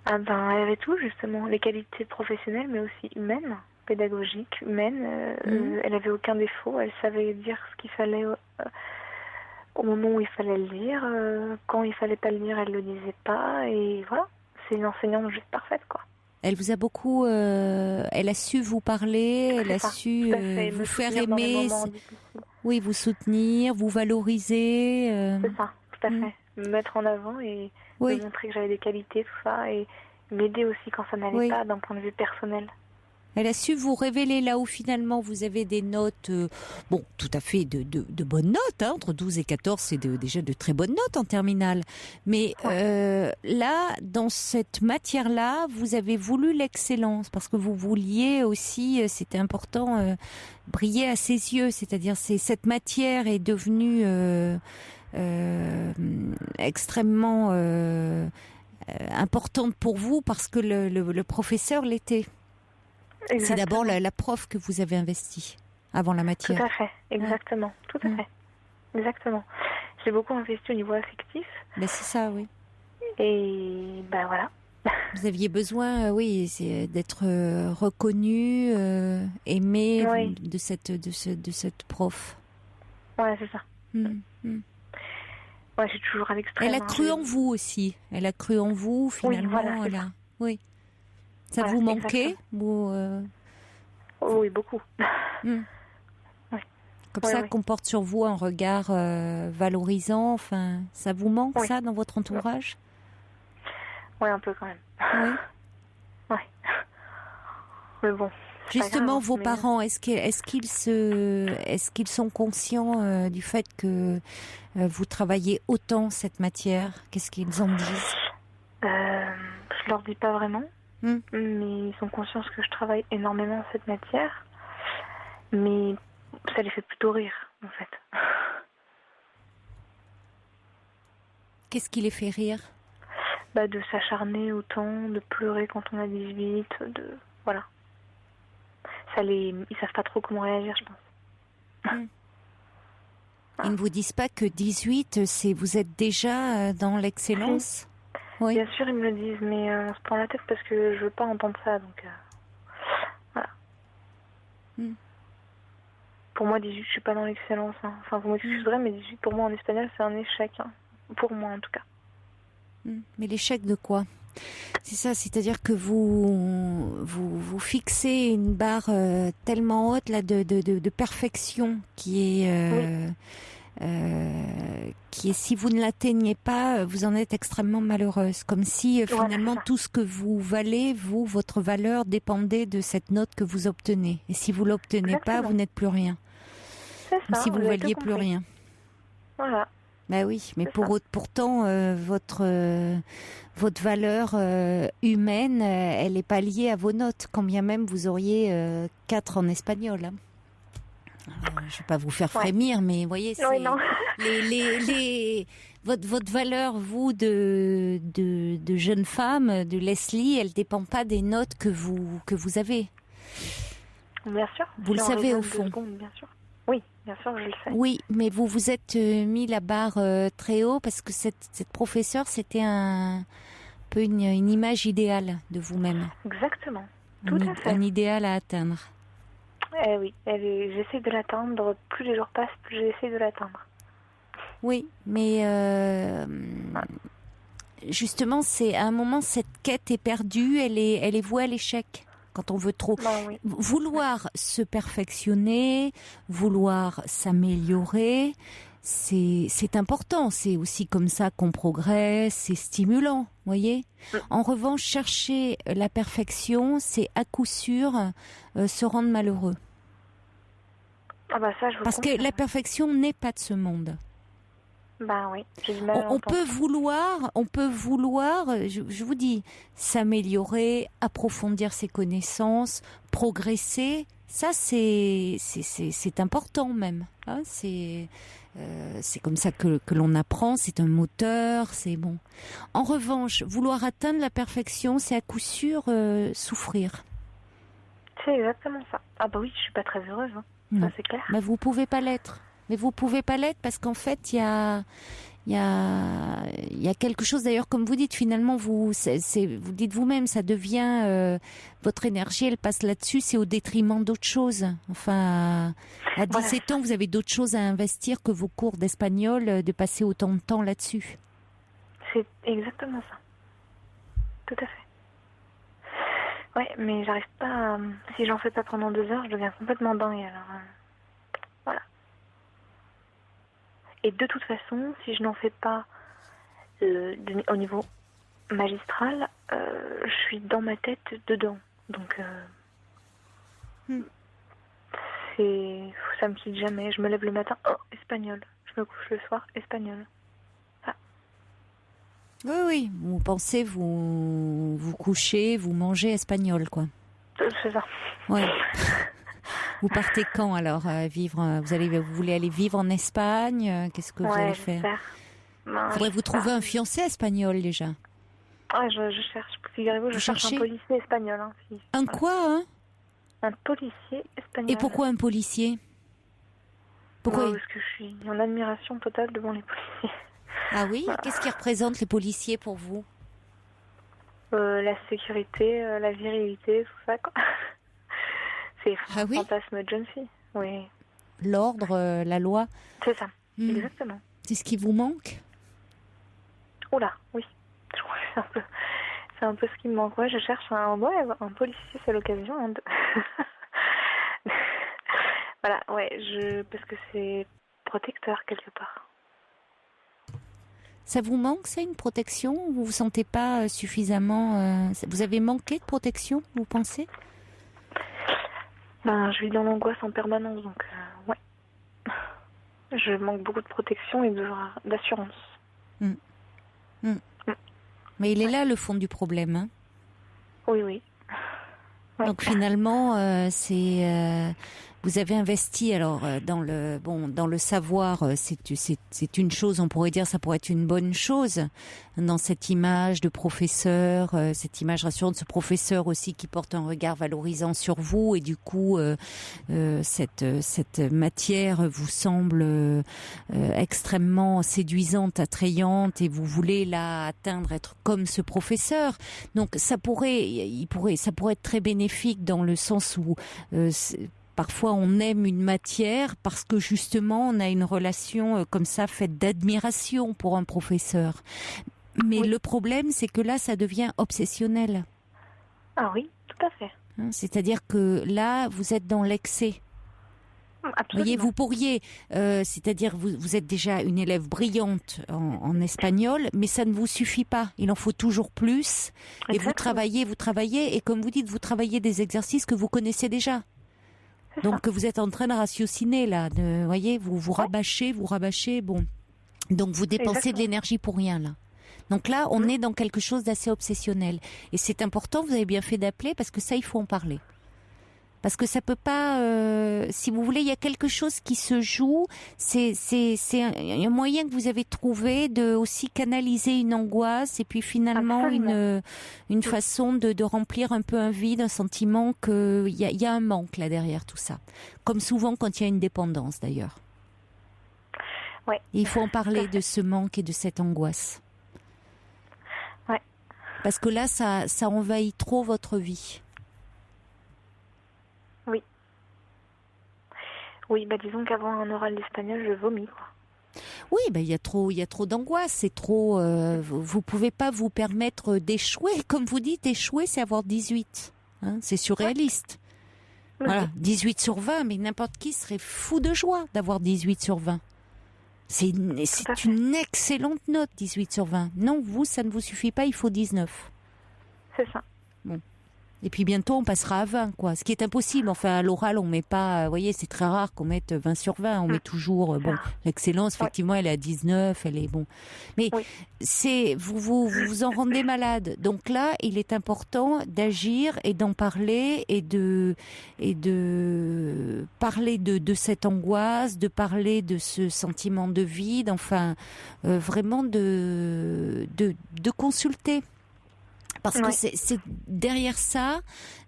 Elle avait tout, justement. Les qualités professionnelles, mais aussi humaines, pédagogiques, humaines. Elle avait aucun défaut. Elle savait dire ce qu'il fallait au moment où il fallait le dire. Quand il fallait pas le dire, elle le disait pas. Et voilà. C'est une enseignante juste parfaite, quoi. Elle vous a beaucoup... elle a su vous parler, elle a su vous faire aimer, oui, vous soutenir, vous valoriser. C'est ça, tout à fait. Me mettre en avant et me montrer que j'avais des qualités, tout ça, et m'aider aussi quand ça n'allait pas d'un point de vue personnel. Elle a su vous révéler là où finalement vous avez des notes, tout à fait de bonnes notes, entre 12 et 14, c'est déjà de très bonnes notes en terminale. Mais là, dans cette matière-là, vous avez voulu l'excellence, parce que vous vouliez aussi, c'était important, briller à ses yeux, c'est-à-dire cette matière est devenue extrêmement importante pour vous, parce que le professeur l'était. Exactement. C'est d'abord la prof que vous avez investi avant la matière. Tout à fait, exactement, tout à fait, exactement. J'ai beaucoup investi au niveau affectif. C'est ça, oui. Et voilà. Vous aviez besoin, c'est d'être reconnu, aimé de cette prof. Ouais, c'est ça. Ouais, j'ai toujours à l'extrême. Elle a cru en vous aussi. Elle a cru en vous finalement. Oui. Ça vous manquait Oui, beaucoup. Comme ça, qu'on porte sur vous un regard valorisant. Enfin, ça vous manque ça dans votre entourage ? Oui, un peu quand même. Oui. Mais bon. Justement, vos parents, est-ce qu'ils sont conscients du fait que vous travaillez autant cette matière ? Qu'est-ce qu'ils en disent ? Je leur dis pas vraiment. Mais ils sont conscients que je travaille énormément cette matière. Mais ça les fait plutôt rire, en fait. Qu'est-ce qui les fait rire ? De s'acharner autant, de pleurer quand on a 18, voilà. Ils savent pas trop comment réagir, je pense. Ils ne vous disent pas que 18, vous êtes déjà dans l'excellence ? Oui. Bien sûr, ils me le disent, mais on se prend la tête parce que je veux pas entendre ça, donc voilà. Pour moi, 18, je suis pas dans l'excellence. Enfin, vous m'excuserez, mais 18, pour moi, en espagnol, c'est un échec. Pour moi, en tout cas. Mais l'échec de quoi ? C'est ça, c'est-à-dire que vous fixez une barre tellement haute là, de perfection qui est... si vous ne l'atteignez pas, vous en êtes extrêmement malheureuse. Comme si finalement tout ce que vous valez, votre valeur dépendait de cette note que vous obtenez. Et si vous l'obtenez pas, vous n'êtes plus rien. C'est ça, comme si vous ne valiez plus rien. Voilà. Bah oui, mais C'est ça. pourtant votre valeur humaine, elle n'est pas liée à vos notes, quand bien même vous auriez 4 en espagnol. Hein. Je vais pas vous faire frémir, mais vous voyez, c'est non. votre valeur, vous, de jeune femme, de Leslie, elle dépend pas des notes que vous avez. Bien sûr. Vous le Si on savez raisonne au 2 fond. secondes, bien sûr. Oui, bien sûr, je le sais. Oui, mais vous vous êtes mis la barre très haut parce que cette professeure, c'était un peu une image idéale de vous-même. Exactement. Tout à fait. Un idéal à atteindre. Eh oui, j'essaie de l'atteindre. Plus les jours passent, plus j'essaie de l'atteindre. Oui, mais justement, c'est à un moment, cette quête est perdue, elle est vouée à l'échec. Quand on veut trop Oui. vouloir se perfectionner, vouloir s'améliorer, c'est important. C'est aussi comme ça qu'on progresse, c'est stimulant, voyez. En revanche, chercher la perfection, c'est à coup sûr se rendre malheureux. Ah bah ça, je vous Parce que la perfection n'est pas de ce monde. Bah oui, j'ai du mal à On l'entendre. peut vouloir, je vous dis, s'améliorer, approfondir ses connaissances, progresser. Ça, c'est important même. Hein, c'est comme ça que l'on apprend. C'est un moteur. C'est bon. En revanche, vouloir atteindre la perfection, c'est à coup sûr souffrir. C'est exactement ça. Ah bah oui, je suis pas très heureuse. Hein. Non. Ça, c'est clair. Mais vous pouvez pas l'être. Mais vous pouvez pas l'être parce qu'en fait, il y a quelque chose d'ailleurs, comme vous dites, finalement, vous dites vous-même, ça devient votre énergie, elle passe là-dessus, c'est au détriment d'autres choses. Enfin, à 17 ans, vous avez d'autres choses à investir que vos cours d'espagnol, de passer autant de temps là-dessus. C'est exactement ça. Tout à fait. Ouais, mais j'arrive pas. Si j'en fais pas pendant 2 heures, je deviens complètement dingue. Alors, voilà. Et de toute façon, si je n'en fais pas au niveau magistral, je suis dans ma tête dedans. Donc, ça me quitte jamais. Je me lève le matin, espagnol. Je me couche le soir, espagnol. Ah. Oui, vous pensez, vous couchez, vous mangez espagnol, quoi. C'est ça. Ouais. Vous partez quand alors vivre vous voulez aller vivre en Espagne? Qu'est-ce que vous allez faire? Faudrait vous trouver un fiancé espagnol déjà. Ah, je cherche. Figurez-vous, je cherche un policier espagnol. Hein, un quoi, hein? Un policier espagnol. Et pourquoi un policier? Pourquoi? Parce que je suis en admiration totale devant les policiers. Ah oui? Qu'est-ce qui représente les policiers pour vous? La sécurité, la virilité, tout ça, quoi. C'est un fantasme de jeune fille. Oui. L'ordre, la loi. C'est ça, exactement. C'est ce qui vous manque? Oula, oui. C'est un peu ce qui me manque. Ouais, je cherche un policier, c'est l'occasion. Hein, voilà, ouais, parce que c'est protecteur quelque part. Ça vous manque, ça, une protection? Vous vous sentez pas suffisamment... vous avez manqué de protection, vous pensez? Je vis dans l'angoisse en permanence, donc ouais. Je manque beaucoup de protection et d'assurance. Mais il est là le fond du problème. Hein. Oui. Ouais. Donc finalement, vous avez investi alors dans le savoir, c'est une chose, on pourrait dire ça pourrait être une bonne chose dans cette image de professeur, cette image rassurante de ce professeur aussi qui porte un regard valorisant sur vous et du coup cette matière vous semble extrêmement séduisante, attrayante et vous voulez la atteindre, être comme ce professeur. Donc ça pourrait être très bénéfique dans le sens où parfois, on aime une matière parce que justement, on a une relation comme ça faite d'admiration pour un professeur. Mais le problème, c'est que là, ça devient obsessionnel. Ah oui, tout à fait. C'est-à-dire que là, vous êtes dans l'excès. Absolument. Vous voyez, vous pourriez, c'est-à-dire vous êtes déjà une élève brillante en espagnol, mais ça ne vous suffit pas. Il en faut toujours plus. Et vous travaillez, et comme vous dites, vous travaillez des exercices que vous connaissez déjà. Donc vous êtes en train de ratiociner là, voyez, vous rabâchez, bon. Donc vous dépensez de l'énergie pour rien là. Donc là, on est dans quelque chose d'assez obsessionnel. Et c'est important, vous avez bien fait d'appeler, parce que ça, il faut en parler. Parce que ça peut pas, si vous voulez, il y a quelque chose qui se joue. C'est un moyen que vous avez trouvé de aussi canaliser une angoisse et puis finalement une façon de remplir un peu un vide, un sentiment que il y a un manque là derrière tout ça. Comme souvent quand il y a une dépendance d'ailleurs. Ouais. Il faut en parler de ce manque et de cette angoisse. Ouais. Parce que là, ça envahit trop votre vie. Oui. Oui, disons qu'avant un oral d'espagnol, je vomis, quoi. Oui, il y a trop d'angoisse, c'est trop. Vous pouvez pas vous permettre d'échouer, comme vous dites. Échouer, c'est avoir 18. Hein, c'est surréaliste. Ouais. Voilà, 18 sur 20, mais n'importe qui serait fou de joie d'avoir 18 sur 20. C'est une excellente note, 18 sur 20. Non, vous, ça ne vous suffit pas, il faut 19. C'est ça. Bon. Et puis bientôt, on passera à 20, quoi. Ce qui est impossible. Enfin, à l'oral, on met pas... Vous voyez, c'est très rare qu'on mette 20 sur 20. On met toujours... Bon, l'excellence, effectivement, elle est à 19. Elle est... Bon. Mais vous en rendez malade. Donc là, il est important d'agir et d'en parler et de parler de cette angoisse, de parler de ce sentiment de vide. Enfin, vraiment de consulter. Parce que c'est derrière ça,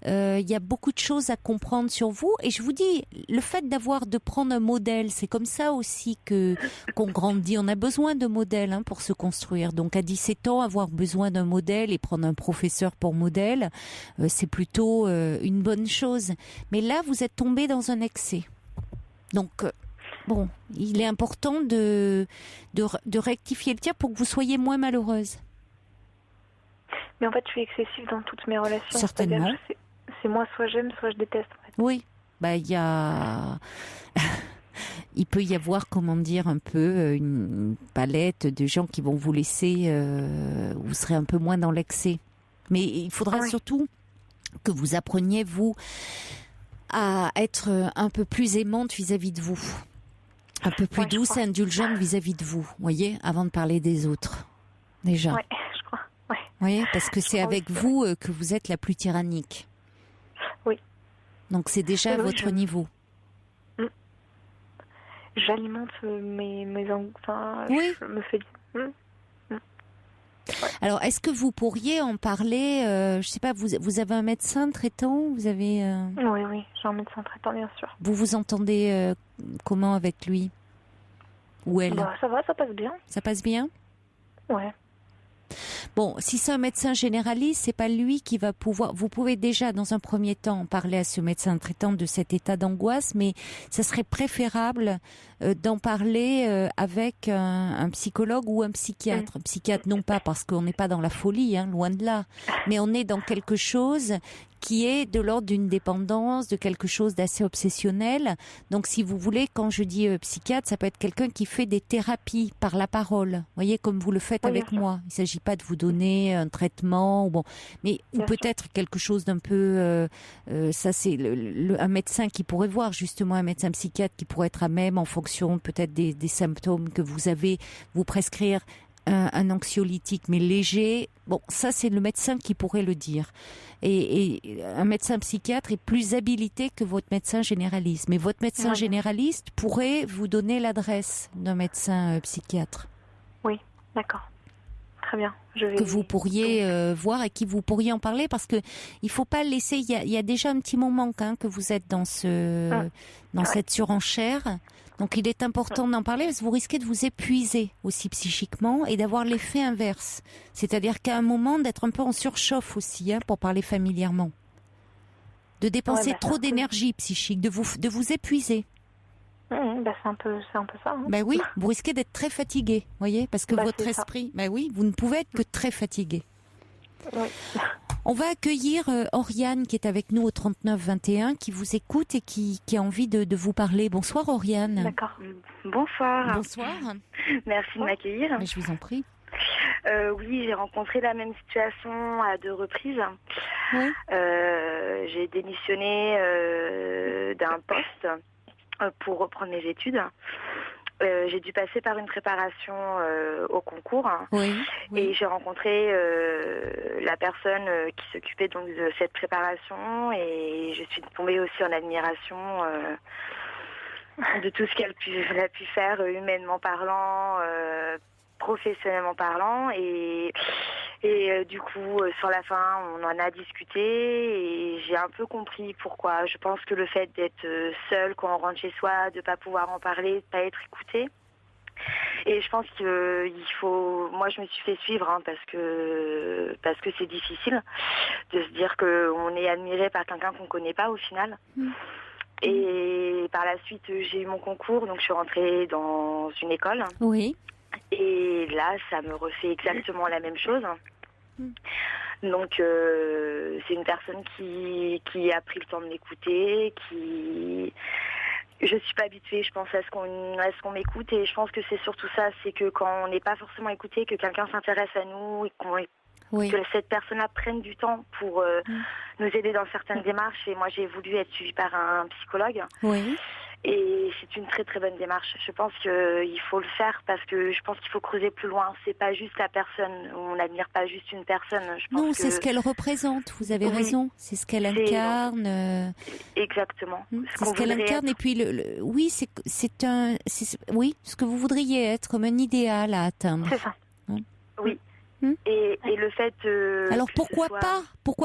il y a beaucoup de choses à comprendre sur vous. Et je vous dis, le fait de prendre un modèle, c'est comme ça aussi qu'on grandit. On a besoin de modèles pour se construire. Donc à 17 ans, avoir besoin d'un modèle et prendre un professeur pour modèle, c'est plutôt une bonne chose. Mais là, vous êtes tombé dans un excès. Donc bon, il est important de rectifier le tir pour que vous soyez moins malheureuse. Mais en fait, je suis excessive dans toutes mes relations. Certainement. C'est moi, soit j'aime, soit je déteste. En fait. Oui. Il peut y avoir, comment dire, un peu une palette de gens qui vont vous laisser... vous serez un peu moins dans l'excès. Mais il faudra surtout que vous appreniez, vous, à être un peu plus aimante vis-à-vis de vous. Un peu plus douce et indulgente vis-à-vis de vous, voyez, avant de parler des autres. Déjà. Oui, je crois. Ouais. Vous voyez, parce que c'est avec vous que vous êtes la plus tyrannique. Oui. Donc c'est déjà à votre niveau. J'alimente mes enfin, oui. Je me fais... Alors, est-ce que vous pourriez en parler, je sais pas, vous avez un médecin traitant, vous avez... Oui, j'ai un médecin traitant, bien sûr. Vous vous entendez comment avec lui? Ou elle? Ça va, ça passe bien. Ça passe bien? Ouais. Bon, si c'est un médecin généraliste, c'est pas lui qui va pouvoir... Vous pouvez déjà, dans un premier temps, parler à ce médecin traitant de cet état d'angoisse, mais ça serait préférable d'en parler avec un psychologue ou un psychiatre. Psychiatre, non pas parce qu'on n'est pas dans la folie, loin de là, mais on est dans quelque chose qui est de l'ordre d'une dépendance, de quelque chose d'assez obsessionnel. Donc, si vous voulez, quand je dis psychiatre, ça peut être quelqu'un qui fait des thérapies par la parole. Vous voyez, comme vous le faites avec moi. Il ne s'agit pas de vous donner un traitement, mais ou peut-être quelque chose d'un peu... ça, c'est un médecin qui pourrait voir, justement, un médecin psychiatre qui pourrait être à même, en fonction peut-être des symptômes que vous avez, vous prescrire un anxiolytique, mais léger. Bon, ça, c'est le médecin qui pourrait le dire. Et un médecin psychiatre est plus habilité que votre médecin généraliste. Mais votre médecin généraliste pourrait vous donner l'adresse d'un médecin psychiatre. Oui, d'accord. Très bien. Que vous pourriez voir et qui vous pourriez en parler, parce que il faut pas laisser. Il y a déjà un petit moment que vous êtes dans cette surenchère. Donc il est important d'en parler, parce que vous risquez de vous épuiser aussi psychiquement et d'avoir l'effet inverse. C'est-à-dire qu'à un moment d'être un peu en surchauffe aussi, pour parler familièrement. De dépenser trop d'énergie psychique, de vous épuiser. C'est un peu ça. Oui, vous risquez d'être très fatigué, voyez, parce que votre esprit, vous ne pouvez être que très fatigué. Oui. On va accueillir Oriane qui est avec nous au 3921, qui vous écoute et qui a envie de vous parler. Bonsoir Oriane. D'accord. Bonsoir. Bonsoir. Merci de m'accueillir. Mais je vous en prie. Oui, j'ai rencontré la même situation à 2 reprises. Oui. J'ai démissionné d'un poste pour reprendre mes études. J'ai dû passer par une préparation au concours, hein, Oui. et j'ai rencontré la personne qui s'occupait donc de cette préparation, et je suis tombée aussi en admiration de tout ce qu'elle a pu faire humainement parlant, professionnellement parlant, et du coup sur la fin on en a discuté et j'ai un peu compris pourquoi. Je pense que le fait d'être seule quand on rentre chez soi, de pas pouvoir en parler, de pas être écoutée, et je pense que moi je me suis fait suivre, hein, parce que c'est difficile de se dire qu'on est admiré par quelqu'un qu'on connaît pas au final. Et par la suite j'ai eu mon concours, donc je suis rentrée dans une école. Oui. Et là, ça me refait exactement la même chose. Donc, c'est une personne qui a pris le temps de m'écouter, Je suis pas habituée, je pense, à ce qu'on m'écoute, et je pense que c'est surtout ça, c'est que quand on n'est pas forcément écouté, que quelqu'un s'intéresse à nous et que cette personne-là prenne du temps pour nous aider dans certaines démarches. Et moi, j'ai voulu être suivie par un psychologue. Oui. Et c'est une très très bonne démarche. Je pense qu'il faut le faire parce que je pense qu'il faut creuser plus loin. C'est pas juste la personne. On n'admire pas juste une personne. Non, c'est ce qu'elle représente. Vous avez raison. C'est ce qu'elle incarne. Exactement. C'est ce qu'elle incarne. Et puis, oui, c'est ce que vous voudriez être comme un idéal à atteindre. C'est ça. Oui. Et le fait. Alors pourquoi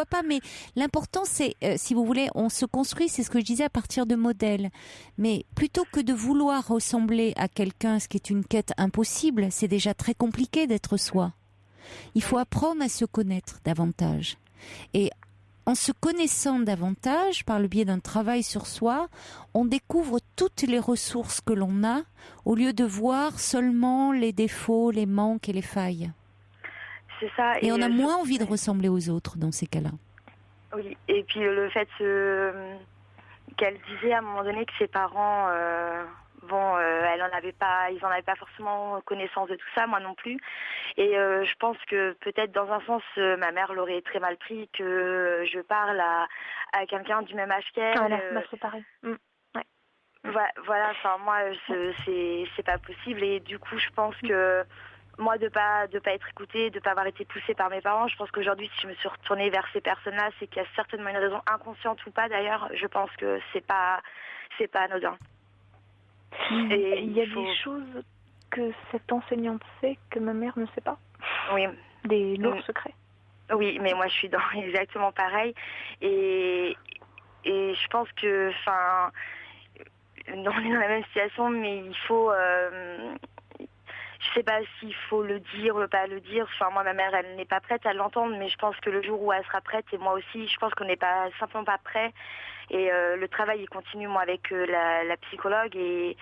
pas, mais l'important c'est, si vous voulez, on se construit, c'est ce que je disais, à partir de modèles. Mais plutôt que de vouloir ressembler à quelqu'un, ce qui est une quête impossible, c'est déjà très compliqué d'être soi. Il faut apprendre à se connaître davantage. Et en se connaissant davantage, par le biais d'un travail sur soi, on découvre toutes les ressources que l'on a, au lieu de voir seulement les défauts, les manques et les failles. C'est ça. Et on a moins envie de ressembler aux autres dans ces cas-là. Oui, et puis le fait qu'elle disait à un moment donné que ses parents, ils en avaient pas forcément connaissance de tout ça, moi non plus. Et je pense que peut-être dans un sens, ma mère l'aurait très mal pris que je parle à quelqu'un du même âge qu'elle. Voilà, c'est pareil. Ouais. Voilà, enfin moi, c'est pas possible, et du coup, je pense que moi, de pas être écoutée, de pas avoir été poussée par mes parents, je pense qu'aujourd'hui, si je me suis retournée vers ces personnes-là, c'est qu'il y a certainement une raison, inconsciente ou pas d'ailleurs. Je pense que c'est pas anodin. Et il y a des choses que cette enseignante sait que ma mère ne sait pas. Oui. Des lourds secrets. Oui, mais moi, je suis dans exactement pareil. Et je pense que, enfin, on est dans la même situation, mais il faut. Je sais pas s'il faut le dire ou pas le dire. Enfin, moi, ma mère, elle n'est pas prête à l'entendre, mais je pense que le jour où elle sera prête, et moi aussi, je pense qu'on n'est pas simplement pas prêt. Et le travail, il continue, moi, avec la psychologue, et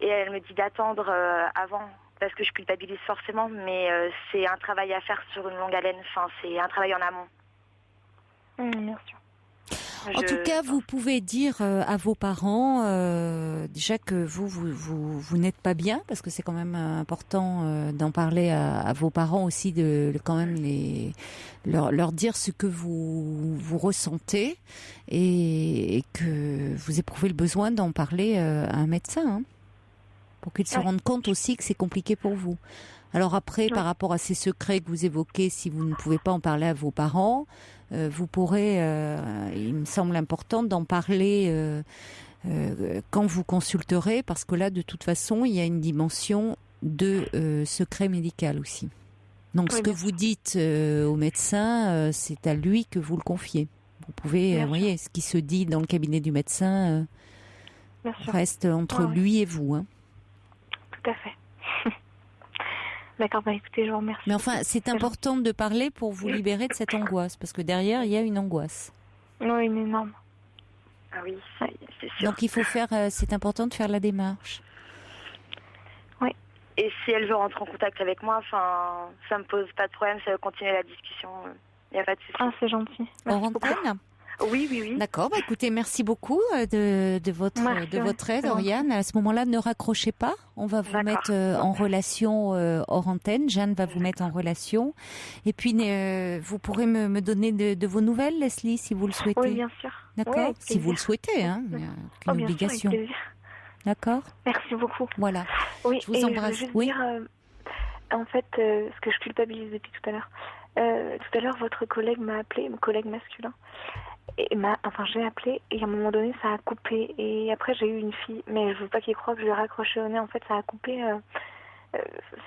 elle me dit d'attendre avant, parce que je culpabilise forcément, mais c'est un travail à faire sur une longue haleine. Enfin, c'est un travail en amont. Bien sûr. En tout cas, vous pouvez dire à vos parents déjà que vous n'êtes pas bien, parce que c'est quand même important d'en parler à vos parents aussi, de quand même leur dire ce que vous ressentez, et que vous éprouvez le besoin d'en parler à un médecin, hein, pour qu'ils se rendent compte aussi que c'est compliqué pour vous. Alors après, par rapport à ces secrets que vous évoquez, si vous ne pouvez pas en parler à vos parents, vous pourrez, il me semble important d'en parler quand vous consulterez, parce que là, de toute façon, il y a une dimension de secret médical aussi. Donc, ce que vous dites au médecin, c'est à lui que vous le confiez. Vous pouvez, vous voyez, ce qui se dit dans le cabinet du médecin reste entre lui et vous. Hein. Tout à fait. D'accord, écoutez, je vous remercie. Mais enfin, c'est important de parler pour vous libérer de cette angoisse, parce que derrière, il y a une angoisse. Oui, une énorme. Ah oui, c'est sûr. Donc il faut c'est important de faire la démarche. Oui. Et si elle veut rentrer en contact avec moi, enfin, ça me pose pas de problème, ça veut continuer la discussion. Il n'y a pas de souci. Ah, c'est gentil. Hors antenne ? Oui. D'accord, écoutez, merci beaucoup de votre aide, Oriane. À ce moment-là, ne raccrochez pas. On va vous mettre en relation hors antenne. Jeanne va vous mettre en relation. Et puis, vous pourrez me donner de vos nouvelles, Leslie, si vous le souhaitez. Oui, bien sûr. D'accord, si vous le souhaitez, hein. Il n'y a aucune obligation. Bien sûr, avec plaisir. D'accord ? Merci beaucoup. Voilà. Oui, je vous embrasse. Je veux juste dire, en fait, ce que je culpabilise depuis tout à l'heure. Tout à l'heure, votre collègue m'a appelé, mon collègue masculin. J'ai appelé et à un moment donné, ça a coupé. Et après, j'ai eu une fille, mais je veux pas qu'il croie que je lui ai raccroché au nez. En fait, ça a coupé.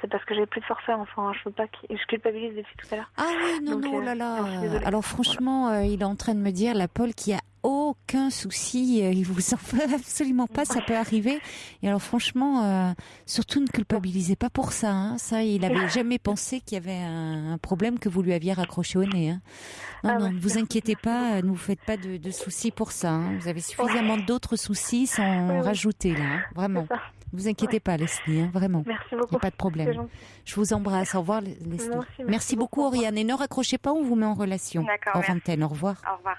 C'est parce que j'avais plus de forfait. Enfin, je veux pas je culpabilise depuis tout à l'heure. Ah oui, non, Donc, non, là là. Alors franchement, il est en train de me dire, la Paul, qu'il y a aucun souci, il vous en fait absolument pas, ça peut arriver. Et alors franchement, surtout ne culpabilisez pas pour ça. Hein. Ça, il avait jamais pensé qu'il y avait un problème que vous lui aviez raccroché au nez. Hein. Non, ne vous inquiétez pas, ne vous faites pas de soucis pour ça. Hein. Vous avez suffisamment d'autres soucis sans rajouter là, hein. Vraiment. Ne vous inquiétez pas, Leslie, hein, vraiment. Merci beaucoup. Il n'y a pas de problème. Je vous embrasse. Au revoir, Leslie. Merci beaucoup, Oriane. Et ne raccrochez pas, on vous met en relation. D'accord. Hors antenne. Au revoir. Au revoir.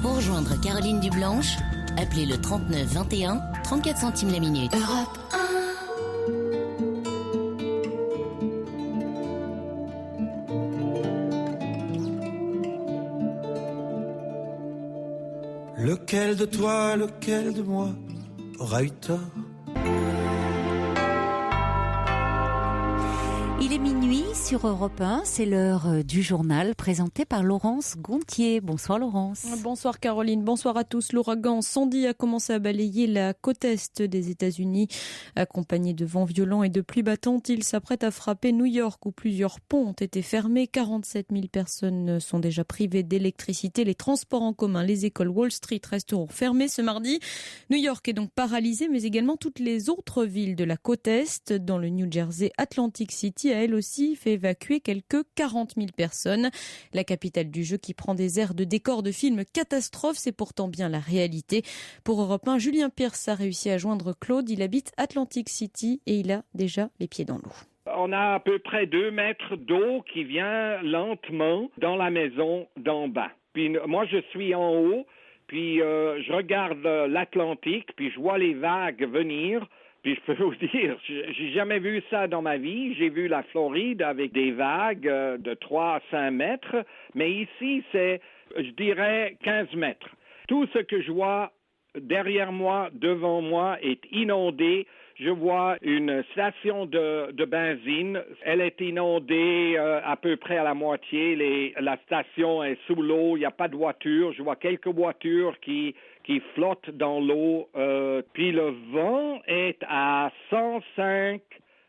Pour rejoindre Caroline Dublanche, appelez le 39 21, 34 centimes la minute. Europe 1. Lequel de toi, lequel de moi aura eu tort? Il est minuit sur Europe 1, c'est l'heure du journal présenté par Laurence Gontier. Bonsoir Laurence. Bonsoir Caroline, bonsoir à tous. L'ouragan Sandy a commencé à balayer la côte est des États-Unis. Accompagné de vents violents et de pluies battantes, il s'apprête à frapper New York où plusieurs ponts ont été fermés. 47 000 personnes sont déjà privées d'électricité. Les transports en commun, les écoles, Wall Street resteront fermés ce mardi. New York est donc paralysé, mais également toutes les autres villes de la côte est. Dans le New Jersey, Atlantic City a elle aussi fait évacuer quelques 40 000 personnes. La capitale du jeu qui prend des airs de décor de film catastrophe, c'est pourtant bien la réalité. Pour Europe 1, Julien Pierce a réussi à joindre Claude. Il habite Atlantic City et il a déjà les pieds dans l'eau. On a à peu près 2 mètres d'eau qui vient lentement dans la maison d'en bas. Puis moi, je suis en haut, puis je regarde l'Atlantique, puis je vois les vagues venir. Puis je peux vous dire, j'ai jamais vu ça dans ma vie. J'ai vu la Floride avec des vagues de 3 à 5 mètres, mais ici c'est, je dirais, 15 mètres. Tout ce que je vois derrière moi, devant moi, est inondé. Je vois une station de benzine. Elle est inondée à peu près à la moitié. La station est sous l'eau. Il n'y a pas de voiture. Je vois quelques voitures qui flottent dans l'eau. Puis le vent est à 105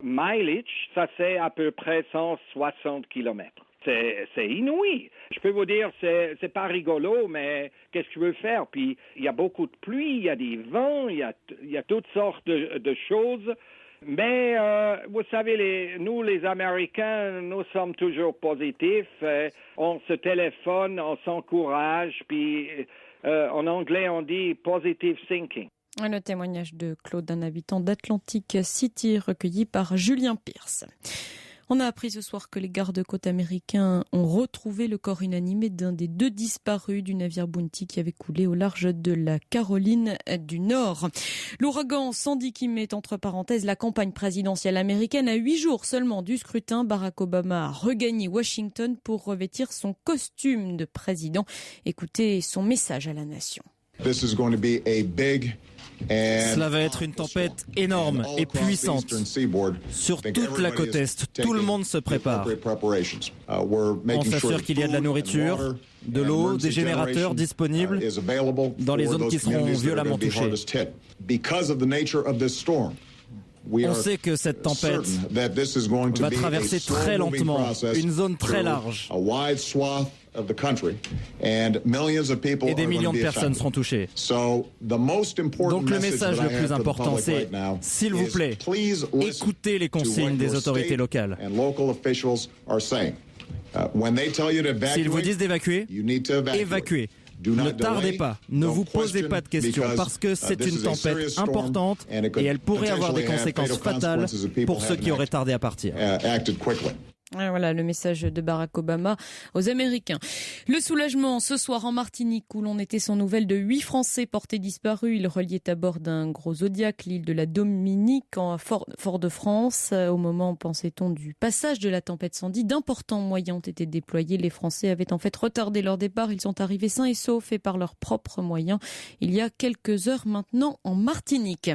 mileage. Ça, c'est à peu près 160 kilomètres. C'est inouï. Je peux vous dire, c'est pas rigolo, mais qu'est-ce que je veux faire? Puis il y a beaucoup de pluie, il y a des vents, il y a toutes sortes de choses. Mais vous savez, nous les Américains, nous sommes toujours positifs. On se téléphone, on s'encourage. Puis en anglais, on dit positive thinking. Le témoignage de Claude, un habitant d'Atlantic City, recueilli par Julien Pierce. On a appris ce soir que les gardes-côtes américains ont retrouvé le corps inanimé d'un des 2 disparus du navire Bounty qui avait coulé au large de la Caroline du Nord. L'ouragan Sandy qui met entre parenthèses la campagne présidentielle américaine à 8 jours seulement du scrutin. Barack Obama a regagné Washington pour revêtir son costume de président. Écoutez son message à la nation. Cela va être une tempête énorme et puissante. Sur toute la côte Est, tout le monde se prépare. On s'assure qu'il y a de la nourriture, de l'eau, des générateurs disponibles dans les zones qui seront violemment touchées. On sait que cette tempête va traverser très lentement une zone très large. Et des millions de personnes seront touchées. Donc le message le plus important, c'est, s'il vous plaît, écoutez les consignes des autorités locales. S'ils vous disent d'évacuer, évacuez. Ne tardez pas, ne vous posez pas de questions parce que c'est une tempête importante et elle pourrait avoir des conséquences fatales pour ceux qui auraient tardé à partir. Voilà le message de Barack Obama aux Américains. Le soulagement ce soir en Martinique où l'on était sans nouvelles de 8 Français portés disparus. Ils reliaient à bord d'un gros Zodiac l'île de la Dominique en Fort-de-France. Au moment, pensait-on, du passage de la tempête Sandy, d'importants moyens ont été déployés. Les Français avaient en fait retardé leur départ. Ils sont arrivés sains et saufs et par leurs propres moyens il y a quelques heures maintenant en Martinique.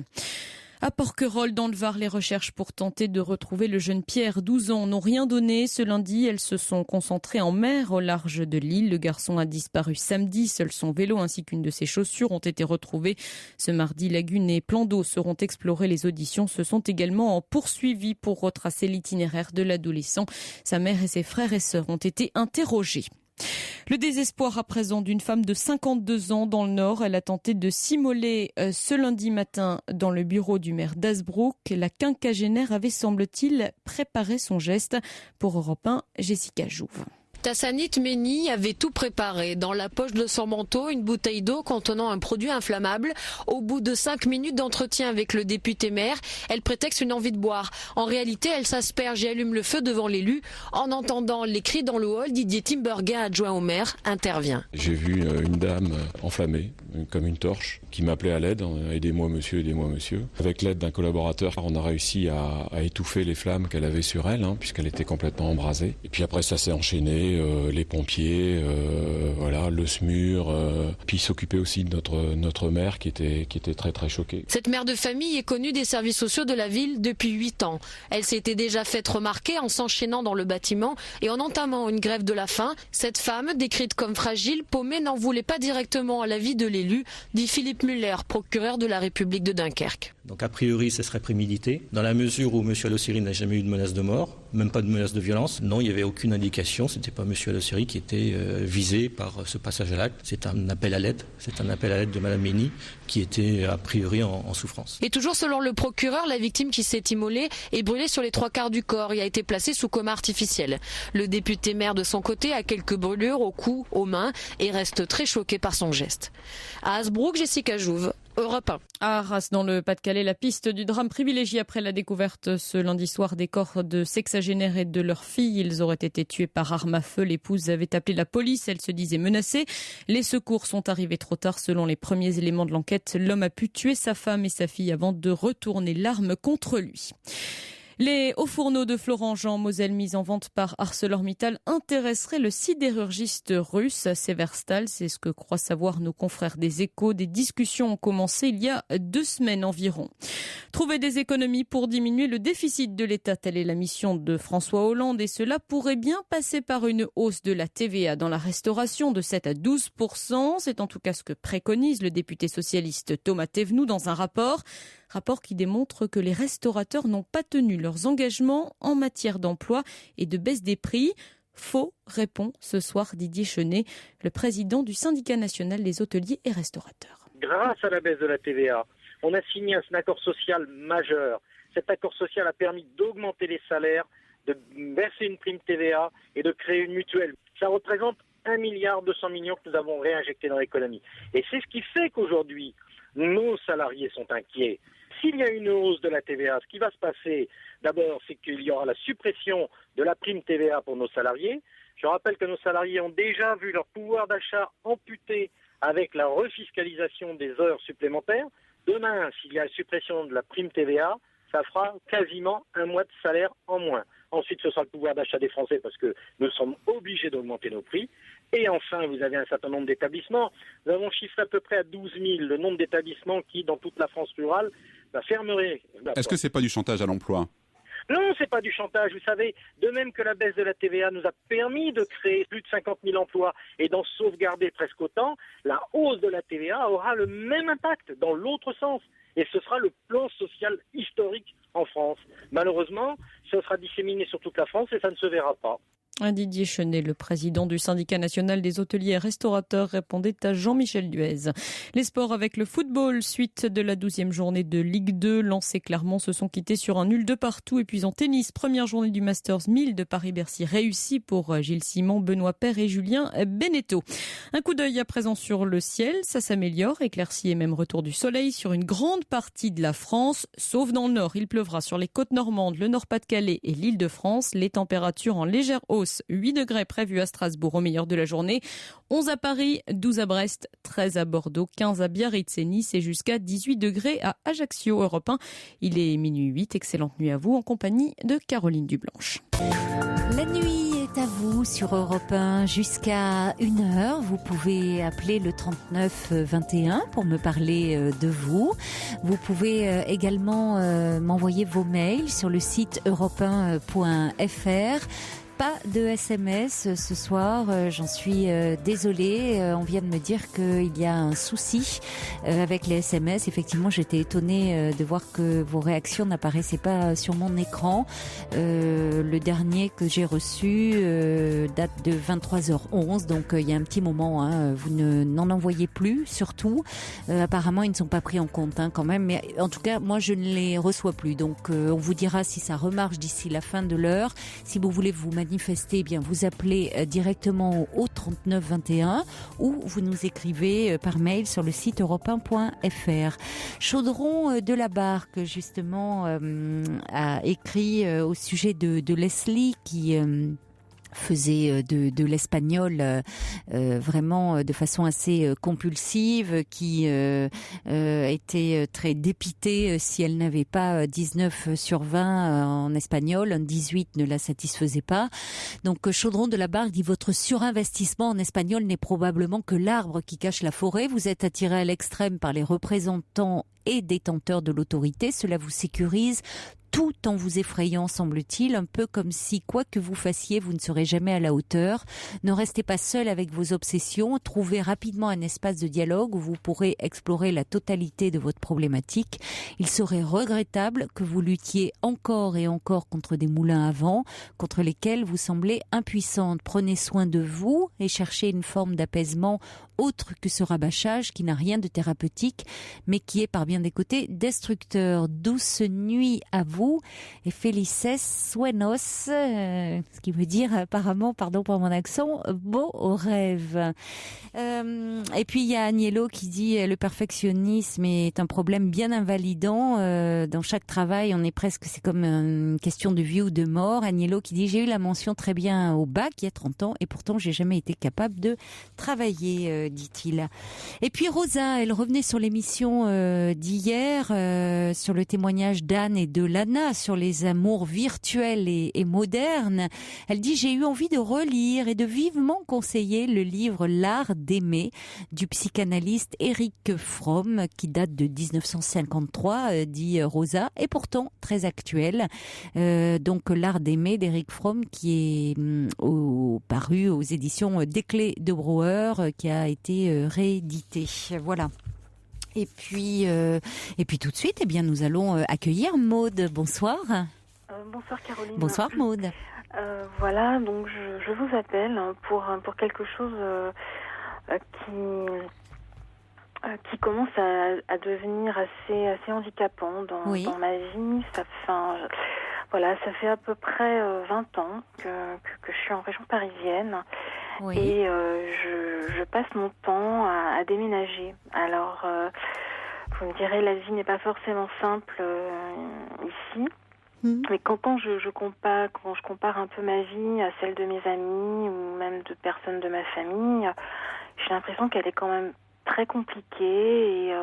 À Porquerolles, dans le Var, les recherches pour tenter de retrouver le jeune Pierre, 12 ans, n'ont rien donné. Ce lundi, elles se sont concentrées en mer au large de l'île. Le garçon a disparu samedi. Seul son vélo ainsi qu'une de ses chaussures ont été retrouvés. Ce mardi, lagunes et plans d'eau seront explorés. Les auditions se sont également poursuivies pour retracer l'itinéraire de l'adolescent. Sa mère et ses frères et sœurs ont été interrogés. Le désespoir à présent d'une femme de 52 ans dans le Nord. Elle a tenté de s'immoler ce lundi matin dans le bureau du maire d'Hazebrouck. La quinquagénaire avait, semble-t-il, préparé son geste. Pour Europe 1, Jessica Jouve. Tassanit Meni avait tout préparé. Dans la poche de son manteau, une bouteille d'eau contenant un produit inflammable. Au bout de 5 minutes d'entretien avec le député maire, elle prétexte une envie de boire. En réalité, elle s'asperge et allume le feu devant l'élu. En entendant les cris dans le hall, Didier Timbergen, adjoint au maire, intervient. J'ai vu une dame enflammée, comme une torche, qui m'appelait à l'aide. Aidez-moi monsieur, aidez-moi monsieur. Avec l'aide d'un collaborateur, on a réussi à étouffer les flammes qu'elle avait sur elle, puisqu'elle était complètement embrasée. Et puis après, ça s'est enchaîné. Les pompiers, voilà, le SMUR, puis s'occuper aussi de notre mère qui était très très choquée. Cette mère de famille est connue des services sociaux de la ville depuis 8 ans. Elle s'était déjà faite remarquer en s'enchaînant dans le bâtiment et en entamant une grève de la faim. Cette femme, décrite comme fragile, paumée, n'en voulait pas directement à l'avis de l'élu, dit Philippe Muller, procureur de la République de Dunkerque. Donc a priori, ce serait prémédité. Dans la mesure où M. Alossiri n'a jamais eu de menace de mort, même pas de menace de violence, non, il n'y avait aucune indication. C'était pas M. Alossiri qui était visé par ce passage à l'acte. C'est un appel à l'aide. C'est un appel à l'aide de Mme Meni qui était a priori en souffrance. Et toujours selon le procureur, la victime qui s'est immolée est brûlée sur les 3/4 du corps et a été placée sous coma artificiel. Le député maire de son côté a quelques brûlures au cou, aux mains et reste très choqué par son geste. À Hazebrouck, Jessica Jouve, Europe 1. À Arras, dans le Pas-de-Calais, la piste du drame privilégiée après la découverte ce lundi soir des corps de sexagénaires et de leur fille. Ils auraient été tués par arme à feu. L'épouse avait appelé la police. Elle se disait menacée. Les secours sont arrivés trop tard. Selon les premiers éléments de l'enquête, l'homme a pu tuer sa femme et sa fille avant de retourner l'arme contre lui. Les hauts fourneaux de Florange en Moselle mis en vente par ArcelorMittal intéresseraient le sidérurgiste russe Severstal. C'est ce que croient savoir nos confrères des Échos. Des discussions ont commencé il y a 2 semaines environ. Trouver des économies pour diminuer le déficit de l'État, telle est la mission de François Hollande. Et cela pourrait bien passer par une hausse de la TVA dans la restauration de 7 à 12%. C'est en tout cas ce que préconise le député socialiste Thomas Thévenoud dans un rapport qui démontre que les restaurateurs n'ont pas tenu leurs engagements en matière d'emploi et de baisse des prix. Faux, répond ce soir Didier Chenet, le président du syndicat national des hôteliers et restaurateurs. Grâce à la baisse de la TVA, on a signé un accord social majeur. Cet accord social a permis d'augmenter les salaires, de verser une prime TVA et de créer une mutuelle. Ça représente 1,2 milliard que nous avons réinjecté dans l'économie. Et c'est ce qui fait qu'aujourd'hui, nos salariés sont inquiets. S'il y a une hausse de la TVA, ce qui va se passer, d'abord, c'est qu'il y aura la suppression de la prime TVA pour nos salariés. Je rappelle que nos salariés ont déjà vu leur pouvoir d'achat amputé avec la refiscalisation des heures supplémentaires. Demain, s'il y a la suppression de la prime TVA, ça fera quasiment 1 mois de salaire en moins. Ensuite, ce sera le pouvoir d'achat des Français parce que nous sommes obligés d'augmenter nos prix. Et enfin, vous avez un certain nombre d'établissements. Nous avons chiffré à peu près à 12 000 le nombre d'établissements qui, dans toute la France rurale, fermeraient. Est-ce que ce n'est pas du chantage à l'emploi ? Non, c'est pas du chantage. Vous savez, de même que la baisse de la TVA nous a permis de créer plus de 50 000 emplois et d'en sauvegarder presque autant, la hausse de la TVA aura le même impact dans l'autre sens. Et ce sera le plan social historique en France. Malheureusement, ce sera disséminé sur toute la France et ça ne se verra pas. Didier Chenet, le président du syndicat national des hôteliers et restaurateurs, répondait à Jean-Michel Duez. Les sports avec le football, suite de la 12e journée de Ligue 2. Lens et Clermont se sont quittés sur un nul de partout. Et puis en tennis, première journée du Masters 1000 de Paris-Bercy réussie pour Gilles Simon, Benoît Paire et Julien Beneteau. Un coup d'œil à présent sur le ciel, ça s'améliore, éclaircie et même retour du soleil sur une grande partie de la France, sauf dans le nord. Il pleuvra sur les côtes normandes, le Nord-Pas-de-Calais et l'Île-de-France. Les températures en légère hausse. 8 degrés prévus à Strasbourg au meilleur de la journée, 11 à Paris, 12 à Brest, 13 à Bordeaux, 15 à Biarritz et Nice et jusqu'à 18 degrés à Ajaccio. Europe 1, il est minuit 8. Excellente nuit à vous en compagnie de Caroline Dublanche. La nuit est à vous sur Europe 1 jusqu'à 1h. Vous pouvez appeler le 39 21 pour me parler de vous. Vous pouvez également m'envoyer vos mails sur le site europe1.fr. Pas de SMS ce soir, j'en suis désolée. On vient de me dire qu'il y a un souci avec les SMS. Effectivement, j'étais étonnée de voir que vos réactions n'apparaissaient pas sur mon écran. Le dernier que j'ai reçu date de 23h11, donc il y a un petit moment. Vous n'en envoyez plus, surtout. Apparemment, ils ne sont pas pris en compte quand même. Mais en tout cas, moi, je ne les reçois plus. Donc, on vous dira si ça remarche d'ici la fin de l'heure. Si vous voulez vous manifester, eh bien vous appelez directement au 39 21 ou vous nous écrivez par mail sur le site europe1.fr. Chaudron de la Barque justement a écrit au sujet de Leslie qui faisait de l'espagnol vraiment de façon assez compulsive, qui était très dépitée si elle n'avait pas 19 sur 20 en espagnol, un 18 ne la satisfaisait pas. Donc Chaudron de la Barque dit: votre surinvestissement en espagnol n'est probablement que l'arbre qui cache la forêt. Vous êtes attiré à l'extrême par les représentants et détenteurs de l'autorité. Cela vous sécurise tout en vous effrayant, semble-t-il, un peu comme si, quoi que vous fassiez, vous ne serez jamais à la hauteur. Ne restez pas seul avec vos obsessions. Trouvez rapidement un espace de dialogue où vous pourrez explorer la totalité de votre problématique. Il serait regrettable que vous luttiez encore et encore contre des moulins à vent, contre lesquels vous semblez impuissante. Prenez soin de vous et cherchez une forme d'apaisement autre que ce rabâchage qui n'a rien de thérapeutique, mais qui est par bien des côtés destructeur. Douce nuit à vous et felices sueños, ce qui veut dire apparemment, pardon pour mon accent, beau rêve. Et puis il y a Agnello qui dit: le perfectionnisme est un problème bien invalidant. Dans chaque travail, on est presque, c'est comme une question de vie ou de mort. Agnello qui dit: j'ai eu la mention très bien au bac il y a 30 ans et pourtant j'ai jamais été capable de travailler, dit-il. Et puis Rosa, elle revenait sur l'émission d'hier, sur le témoignage d'Anne et de Lana sur les amours virtuels et modernes. Elle dit: j'ai eu envie de relire et de vivement conseiller le livre L'art d'aimer du psychanalyste Erich Fromm qui date de 1953, dit Rosa, et pourtant très actuel. Donc L'art d'aimer d'Erich Fromm qui est paru aux éditions Desclés de Brouwer, qui a été réédité. Voilà. Et puis tout de suite, eh bien, nous allons accueillir Maude. Bonsoir. Bonsoir Caroline. Bonsoir Maude. Voilà, donc je vous appelle pour quelque chose qui commence à devenir assez handicapant dans ma vie. Ça fait à peu près 20 ans que je suis en région parisienne. Oui. Et je passe mon temps à déménager. Alors, vous me direz, la vie n'est pas forcément simple ici. Mais quand je compare un peu ma vie à celle de mes amis ou même de personnes de ma famille, j'ai l'impression qu'elle est quand même très compliquée et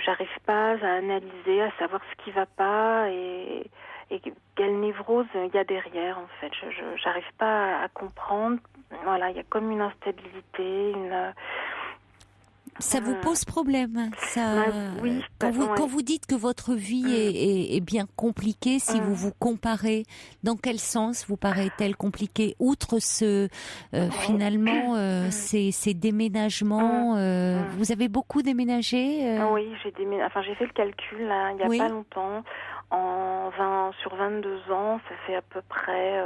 j'arrive pas à analyser, à savoir ce qui va pas et quelle névrose il y a derrière, en fait. Je n'arrive pas à comprendre. Voilà, il y a comme une instabilité, Ça vous pose problème, ça. Oui. Quand vous dites que votre vie est bien compliquée, si vous vous comparez, dans quel sens vous paraît-elle compliquée? Outre finalement, ces déménagements, vous avez beaucoup déménagé? Oui, j'ai fait le calcul là, il n'y a pas longtemps. sur 22 ans, ça fait à peu près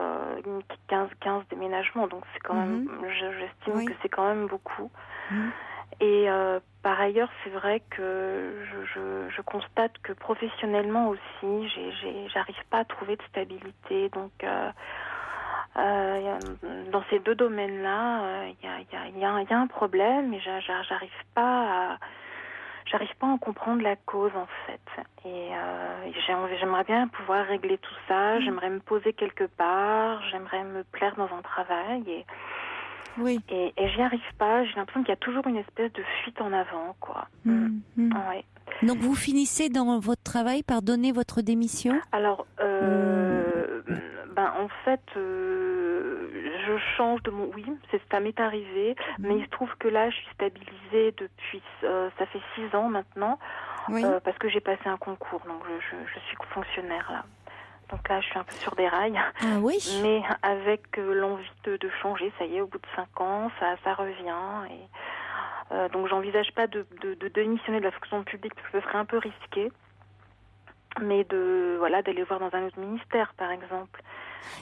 15 déménagements. Donc c'est quand même, j'estime que c'est quand même beaucoup. Et par ailleurs, c'est vrai que je constate que professionnellement aussi, j'arrive pas à trouver de stabilité. Donc dans ces deux domaines-là, il y a un problème, et j'arrive pas à en comprendre la cause, en fait. Et j'aimerais bien pouvoir régler tout ça. J'aimerais me poser quelque part. J'aimerais me plaire dans un travail. Et j'y arrive pas. J'ai l'impression qu'il y a toujours une espèce de fuite en avant, quoi. Ouais. Donc vous finissez dans votre travail par donner votre démission ? Alors, en fait, je change de mon... Oui, ça m'est arrivé, mais il se trouve que là, je suis stabilisée depuis... ça fait 6 ans maintenant, parce que j'ai passé un concours, donc je suis fonctionnaire, là. Donc là, je suis un peu sur des rails. Ah oui. Mais avec l'envie de changer, ça y est, au bout de 5 ans, ça revient. Et, donc, j'envisage pas de démissionner de la fonction publique, parce que ce serait un peu risqué. Mais d'aller voir dans un autre ministère, par exemple.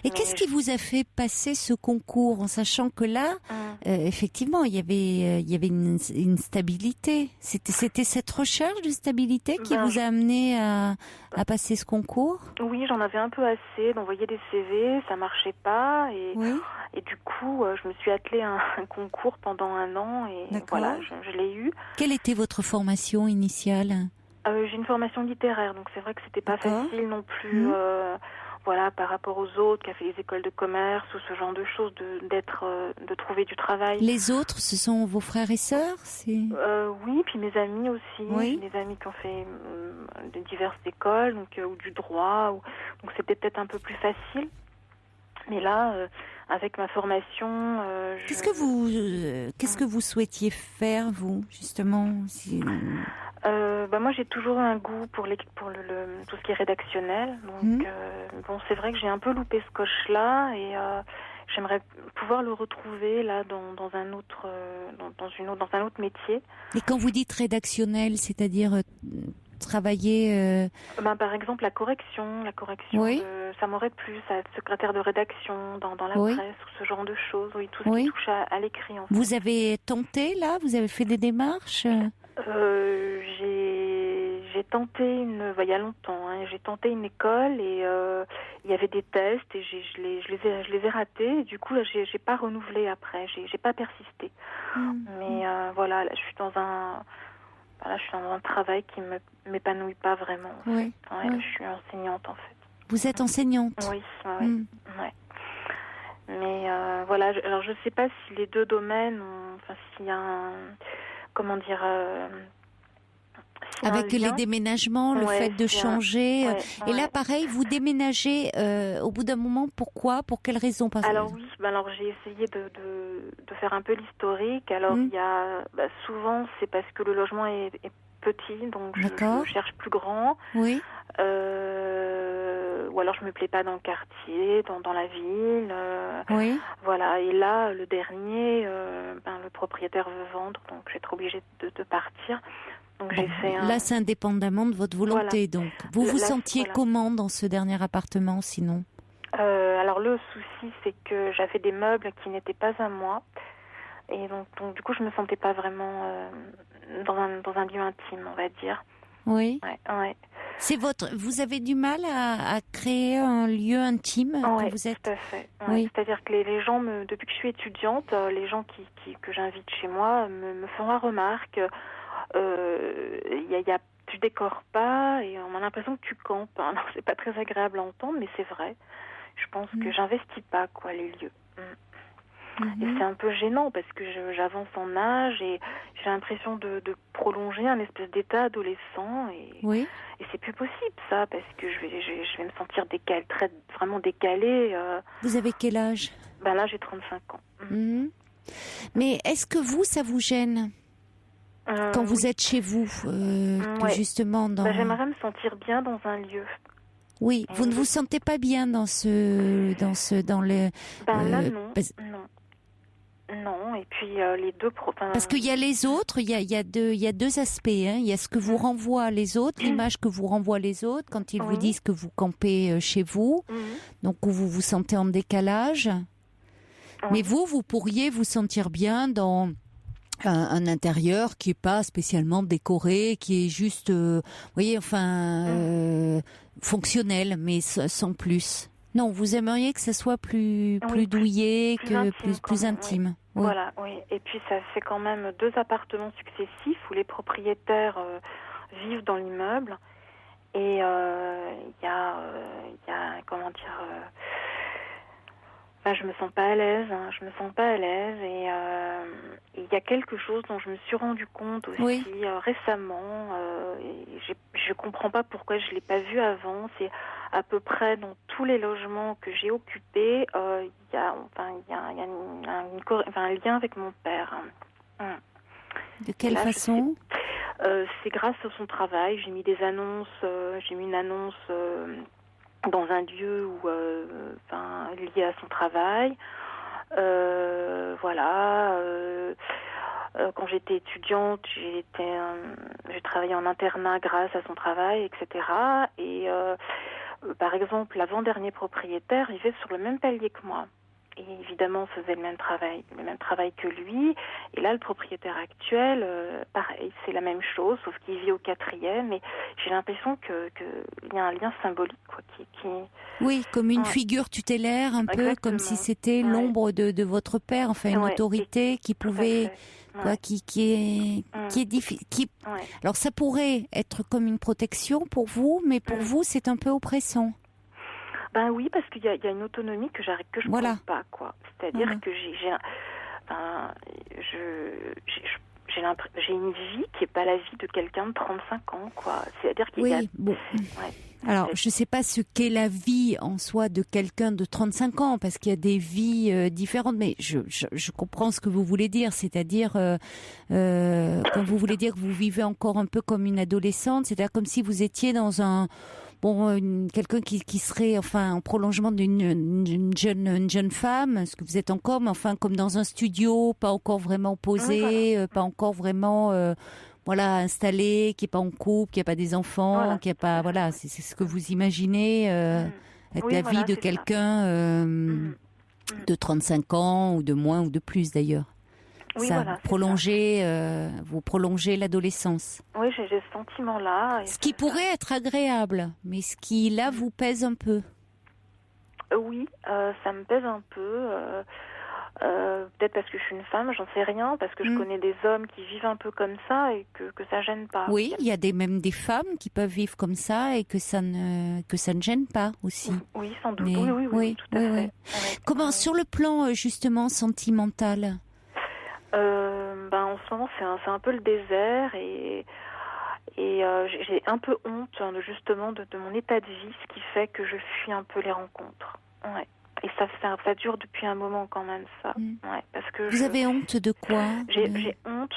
Et qu'est-ce qui vous a fait passer ce concours, en sachant que là, effectivement, il y avait une stabilité. C'était cette recherche de stabilité qui vous a amené à passer ce concours ? Oui, j'en avais un peu assez d'envoyer des CV, ça marchait pas, et du coup, je me suis attelée à un concours pendant 1 an, et voilà, je l'ai eu. Quelle était votre formation initiale ? J'ai une formation littéraire, donc c'est vrai que c'était pas facile non plus, par rapport aux autres qui ont fait les écoles de commerce ou ce genre de choses, de trouver du travail. Les autres, ce sont vos frères et sœurs ? Oui, puis mes amis aussi. J'ai des amis qui ont fait de diverses écoles, ou du droit, donc c'était peut-être un peu plus facile. Mais là, avec ma formation... Qu'est-ce que vous souhaitiez faire, vous, justement moi, j'ai toujours un goût pour tout ce qui est rédactionnel. Donc, c'est vrai que j'ai un peu loupé ce coche-là, et j'aimerais pouvoir le retrouver là dans un autre métier. Et quand vous dites rédactionnel, c'est-à-dire travailler par exemple, la correction, ça m'aurait plu, ça, être secrétaire de rédaction dans la presse, ou ce genre de choses. Oui, tout ce qui touche à l'écrit. En fait. Vous avez tenté là ? Vous avez fait des démarches ? J'ai tenté il y a longtemps, j'ai tenté une école, et il y avait des tests, et je les ai ratés, et du coup j'ai pas renouvelé après, j'ai pas persisté. Mais là je suis dans un travail qui m'épanouit pas vraiment. Je suis enseignante, en fait. Vous êtes enseignante ? Oui. Mais alors je sais pas si les deux domaines s'il y a un... Comment dire avec les déménagements, le fait de changer. Et là, pareil, vous déménagez au bout d'un moment. Pourquoi ? Pour quelles raisons ? Alors oui, j'ai essayé de faire un peu l'historique. Alors il y a souvent, c'est parce que le logement est petit, donc je cherche plus grand. Oui. Ou alors je me plais pas dans le quartier, dans la ville. Oui. Voilà. Et là, le dernier, le propriétaire veut vendre, donc je vais être obligée de partir. Donc j'ai fait Là, c'est indépendamment de votre volonté. Donc, vous vous sentiez comment dans ce dernier appartement, sinon ? Alors le souci, c'est que j'avais des meubles qui n'étaient pas à moi, et donc du coup, je me sentais pas vraiment dans un lieu intime, on va dire. Oui. Ouais. Vous avez du mal à créer un lieu intime quand vous êtes. Tout à fait. Ouais. Oui. C'est-à-dire que les gens, depuis que je suis étudiante, les gens que j'invite chez moi me font la remarque. Tu décores pas, et on a l'impression que tu campes. Alors, c'est pas très agréable à entendre, mais c'est vrai. Je pense que j'investis pas, les lieux. Et c'est un peu gênant, parce que j'avance en âge, et j'ai l'impression de prolonger un espèce d'état adolescent, et c'est plus possible, ça, parce que je vais me sentir vraiment décalée. Vous avez quel âge ? Là, j'ai 35 ans. Mais est-ce que ça vous gêne quand vous êtes chez vous, justement j'aimerais me sentir bien dans un lieu. Oui, vous ne vous sentez pas bien dans le... Là, non. Non, non. Et puis les deux... Parce qu'il y a les autres, il y a deux aspects. Hein. Il y a ce que vous renvoient les autres, l'image que vous renvoient les autres quand ils vous disent que vous campez chez vous, donc où vous vous sentez en décalage. Mais vous pourriez vous sentir bien dans un intérieur qui est pas spécialement décoré, qui est juste, fonctionnel, mais sans plus. Non, vous aimeriez que ça soit plus douillet, plus intime. Oui. Voilà, oui. Et puis ça fait quand même 2 appartements successifs où les propriétaires vivent dans l'immeuble. Et il y a comment dire... je me sens pas à l'aise. Et il y a quelque chose dont je me suis rendu compte aussi récemment. Je comprends pas pourquoi je l'ai pas vu avant. C'est à peu près dans tous les logements que j'ai occupés, il y a un lien avec mon père. De quelle façon? C'est grâce à son travail. J'ai mis des annonces. J'ai mis une annonce dans un lieu lié à son travail. Quand j'étais étudiante, j'ai travaillé en internat grâce à son travail, etc. Et par exemple, l'avant-dernier propriétaire vivait sur le même palier que moi. Et évidemment, faisait le même travail que lui. Et là, le propriétaire actuel, pareil, c'est la même chose, sauf qu'il vit au 4e. Et j'ai l'impression qu'il y a un lien symbolique, qui... Oui, comme une figure tutélaire, un peu comme si c'était l'ombre de votre père, enfin une autorité qui pouvait... qui est difficile. Alors ça pourrait être comme une protection pour vous, mais pour vous c'est un peu oppressant. Ben oui, parce qu'il y a une autonomie que je comprends pas, quoi. C'est-à-dire que j'ai une vie qui est pas la vie de quelqu'un de 35 ans, quoi. C'est-à-dire qu'il y a... Alors, je sais pas ce qu'est la vie en soi de quelqu'un de 35 ans, parce qu'il y a des vies différentes, mais je comprends ce que vous voulez dire, c'est-à-dire quand vous voulez dire que vous vivez encore un peu comme une adolescente, c'est-à-dire comme si vous étiez dans quelqu'un qui serait en prolongement d'une jeune femme, ce que vous êtes encore, mais comme dans un studio, pas encore vraiment posé, pas encore vraiment installé, qui est pas en couple, qui a pas des enfants, qui a pas c'est ce que vous imaginez être la vie de quelqu'un de 35 ans ou de moins ou de plus d'ailleurs. Vous prolongez l'adolescence. Oui, j'ai ce sentiment-là. Ce qui pourrait être agréable, mais ce qui, là, vous pèse un peu. Oui, ça me pèse un peu. Peut-être parce que je suis une femme, j'en sais rien, parce que je connais des hommes qui vivent un peu comme ça et que ça gêne pas. Oui, il y a même des femmes qui peuvent vivre comme ça et que ça ne gêne pas aussi. Oui, sans doute. Oui, tout à fait. Comment, sur le plan justement sentimental? En ce moment, c'est un peu le désert et j'ai un peu honte justement de mon état de vie, ce qui fait que je fuis un peu les rencontres. Ouais. Et ça dure depuis un moment quand même, ça. Parce que vous avez honte de quoi? J'ai honte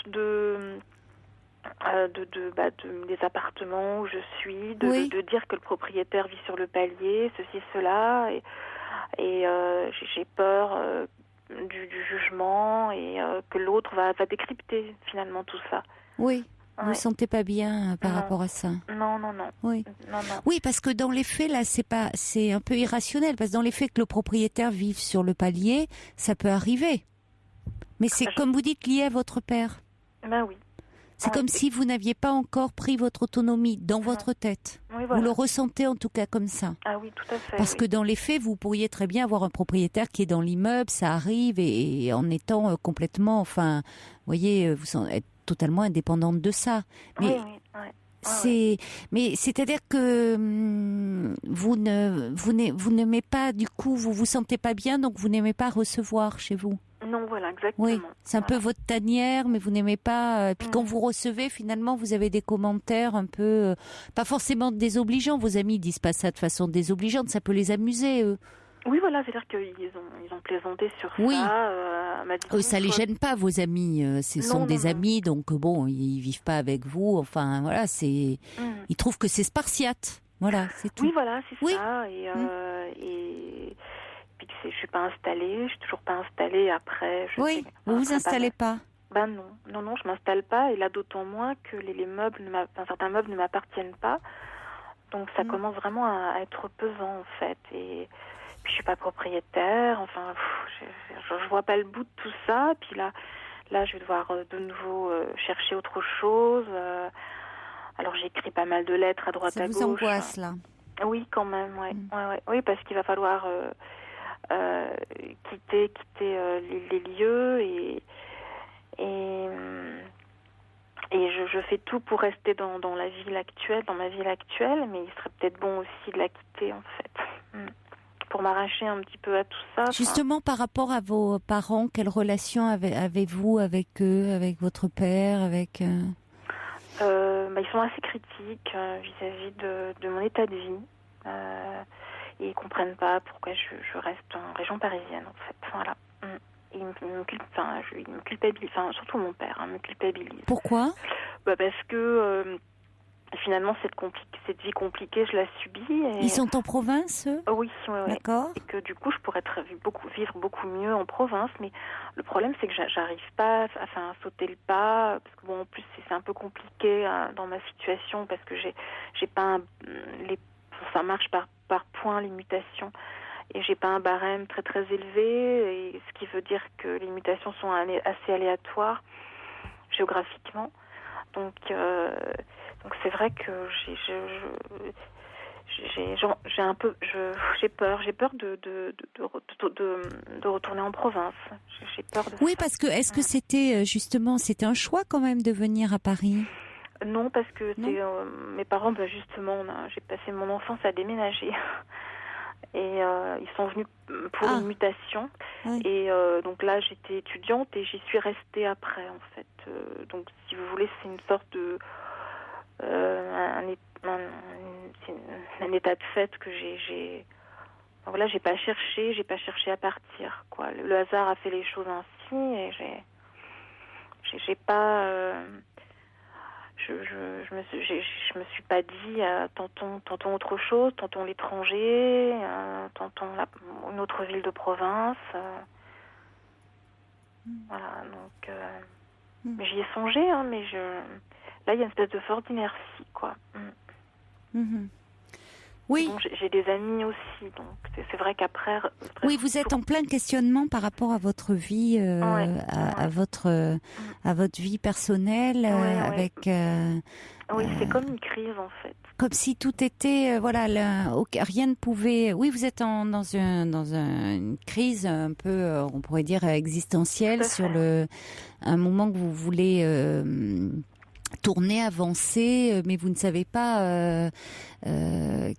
des appartements où je suis, de dire que le propriétaire vit sur le palier, ceci, cela, et j'ai peur du jugement et que l'autre va décrypter finalement tout ça. Oui. Vous ne vous sentez pas bien par rapport à ça? Non. Oui. Oui, parce que dans les faits, là, c'est un peu irrationnel, parce que dans les faits que le propriétaire vive sur le palier, ça peut arriver. Mais c'est, comme vous dites, lié à votre père. Ben oui. C'est comme si vous n'aviez pas encore pris votre autonomie dans votre tête. Oui, voilà. Vous le ressentez en tout cas comme ça. Ah oui, tout à fait. Parce que dans les faits, vous pourriez très bien avoir un propriétaire qui est dans l'immeuble, ça arrive, et en étant complètement, vous voyez, vous êtes totalement indépendante de ça. Mais mais c'est-à-dire que vous n'aimez pas, du coup, vous vous sentez pas bien, donc vous n'aimez pas recevoir chez vous. Non, voilà, exactement. Oui, c'est un peu votre tanière, mais vous n'aimez pas. Puis quand vous recevez, finalement, vous avez des commentaires un peu, pas forcément désobligeants. Vos amis disent pas ça de façon désobligeante, ça peut les amuser, eux. Oui, voilà, c'est-à-dire qu'ils ont plaisanté sur ça. Ça les gêne pas, vos amis. Ce sont des amis, donc ils vivent pas avec vous. Enfin, voilà, ils trouvent que c'est spartiate. Voilà, c'est tout. Oui, voilà, c'est ça. Et puis je suis pas installée, je suis toujours pas installée après. Vous vous installez pas? Non, je m'installe pas, et là d'autant moins que les meubles, certains meubles ne m'appartiennent pas, donc ça commence vraiment à être pesant en fait, et puis je suis pas propriétaire, enfin, je vois pas le bout de tout ça, puis là je vais devoir de nouveau chercher autre chose, alors j'écris pas mal de lettres à droite à gauche. Ça vous angoisse là? Oui, quand même, oui, parce qu'il va falloir quitter les lieux, et je fais tout pour rester dans ma ville actuelle, mais il serait peut-être bon aussi de la quitter en fait, pour m'arracher un petit peu à tout ça. Justement, par rapport à vos parents, quelle relation avez-vous avec eux, avec votre père, avec ils sont assez critiques vis-à-vis de mon état de vie. Et ils comprennent pas pourquoi je reste en région parisienne en fait. Voilà. Il me culpabilise, surtout mon père me culpabilise. Pourquoi? Parce que finalement cette vie compliquée, je la subis. Et... Ils sont en province, eux? Oui. D'accord. Et que du coup, je pourrais vivre beaucoup mieux en province, mais le problème, c'est que j'arrive pas à sauter le pas, parce que en plus, c'est un peu compliqué dans ma situation, parce que j'ai pas ça marche par points, les mutations. Et j'ai pas un barème très très élevé, et ce qui veut dire que les mutations sont assez aléatoires géographiquement. Donc c'est vrai que j'ai peur de retourner en province. J'ai peur de Oui, ça. parce que est-ce que c'était un choix quand même de venir à Paris? Non, parce que mes parents, justement, j'ai passé mon enfance à déménager. Et ils sont venus pour une mutation. Oui. Et donc là, j'étais étudiante et j'y suis restée après, en fait. Donc, si vous voulez, c'est une sorte de... un état de fait que j'ai... Donc là, j'ai pas cherché à partir, quoi. Le hasard a fait les choses ainsi, et j'ai pas... Je me suis pas dit tentons autre chose, tentons l'étranger, tentons une autre ville de province. Voilà, donc j'y ai songé, mais là il y a une espèce de force d'inertie, quoi. Oui. Bon, j'ai des amis aussi, donc c'est vrai qu'après... Oui, vous êtes en plein questionnement par rapport à votre vie, à votre vie personnelle, avec... oui, c'est comme une crise, en fait. Comme si tout était... rien ne pouvait... Oui, vous êtes dans une crise un peu, on pourrait dire, existentielle, sur un moment que vous voulez... tourner, avancer, mais vous ne savez pas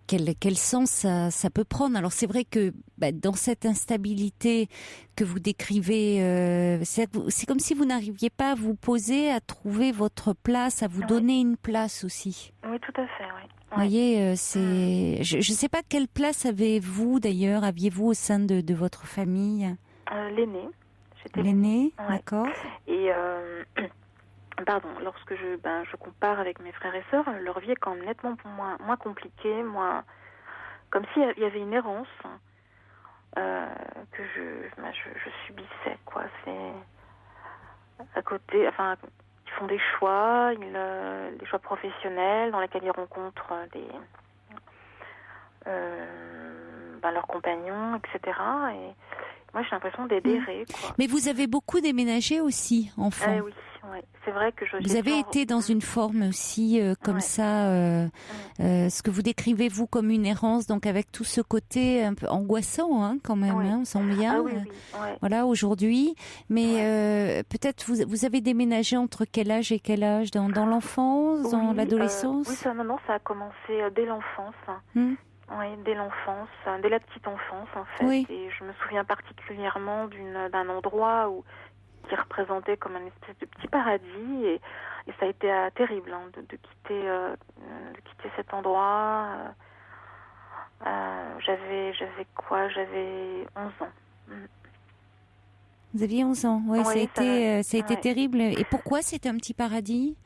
quel sens ça peut prendre. Alors c'est vrai que dans cette instabilité que vous décrivez, c'est comme si vous n'arriviez pas à vous poser, à trouver votre place, à vous donner une place aussi. Oui, tout à fait, oui. Vous voyez, je ne sais pas quelle place aviez-vous au sein de votre famille? L'aînée. J'étais l'aînée, d'accord. Et... lorsque je compare avec mes frères et sœurs, leur vie est quand même nettement moins compliquée, comme s'il y avait une errance que je subissais, quoi. C'est à côté, ils font des choix, des choix professionnels dans lesquels ils rencontrent leurs compagnons, etc. Et moi, j'ai l'impression d'adhérer, quoi. Mais vous avez beaucoup déménagé aussi, enfant. Oui. C'est vrai que vous avez été dans une forme aussi comme ça, ce que vous décrivez vous comme une errance, donc avec tout ce côté un peu angoissant, quand même, on sent bien. Voilà, aujourd'hui. Mais peut-être vous avez déménagé entre quel âge et quel âge, dans l'enfance, dans l'adolescence? Oui, ça a commencé dès l'enfance. Oui, dès l'enfance, dès la petite enfance en fait. Oui. Et je me souviens particulièrement d'un endroit qui représentait comme un espèce de petit paradis, et ça a été terrible de quitter cet endroit. J'avais 11 ans. Vous aviez 11 ans, ça a été terrible. Et pourquoi c'était un petit paradis?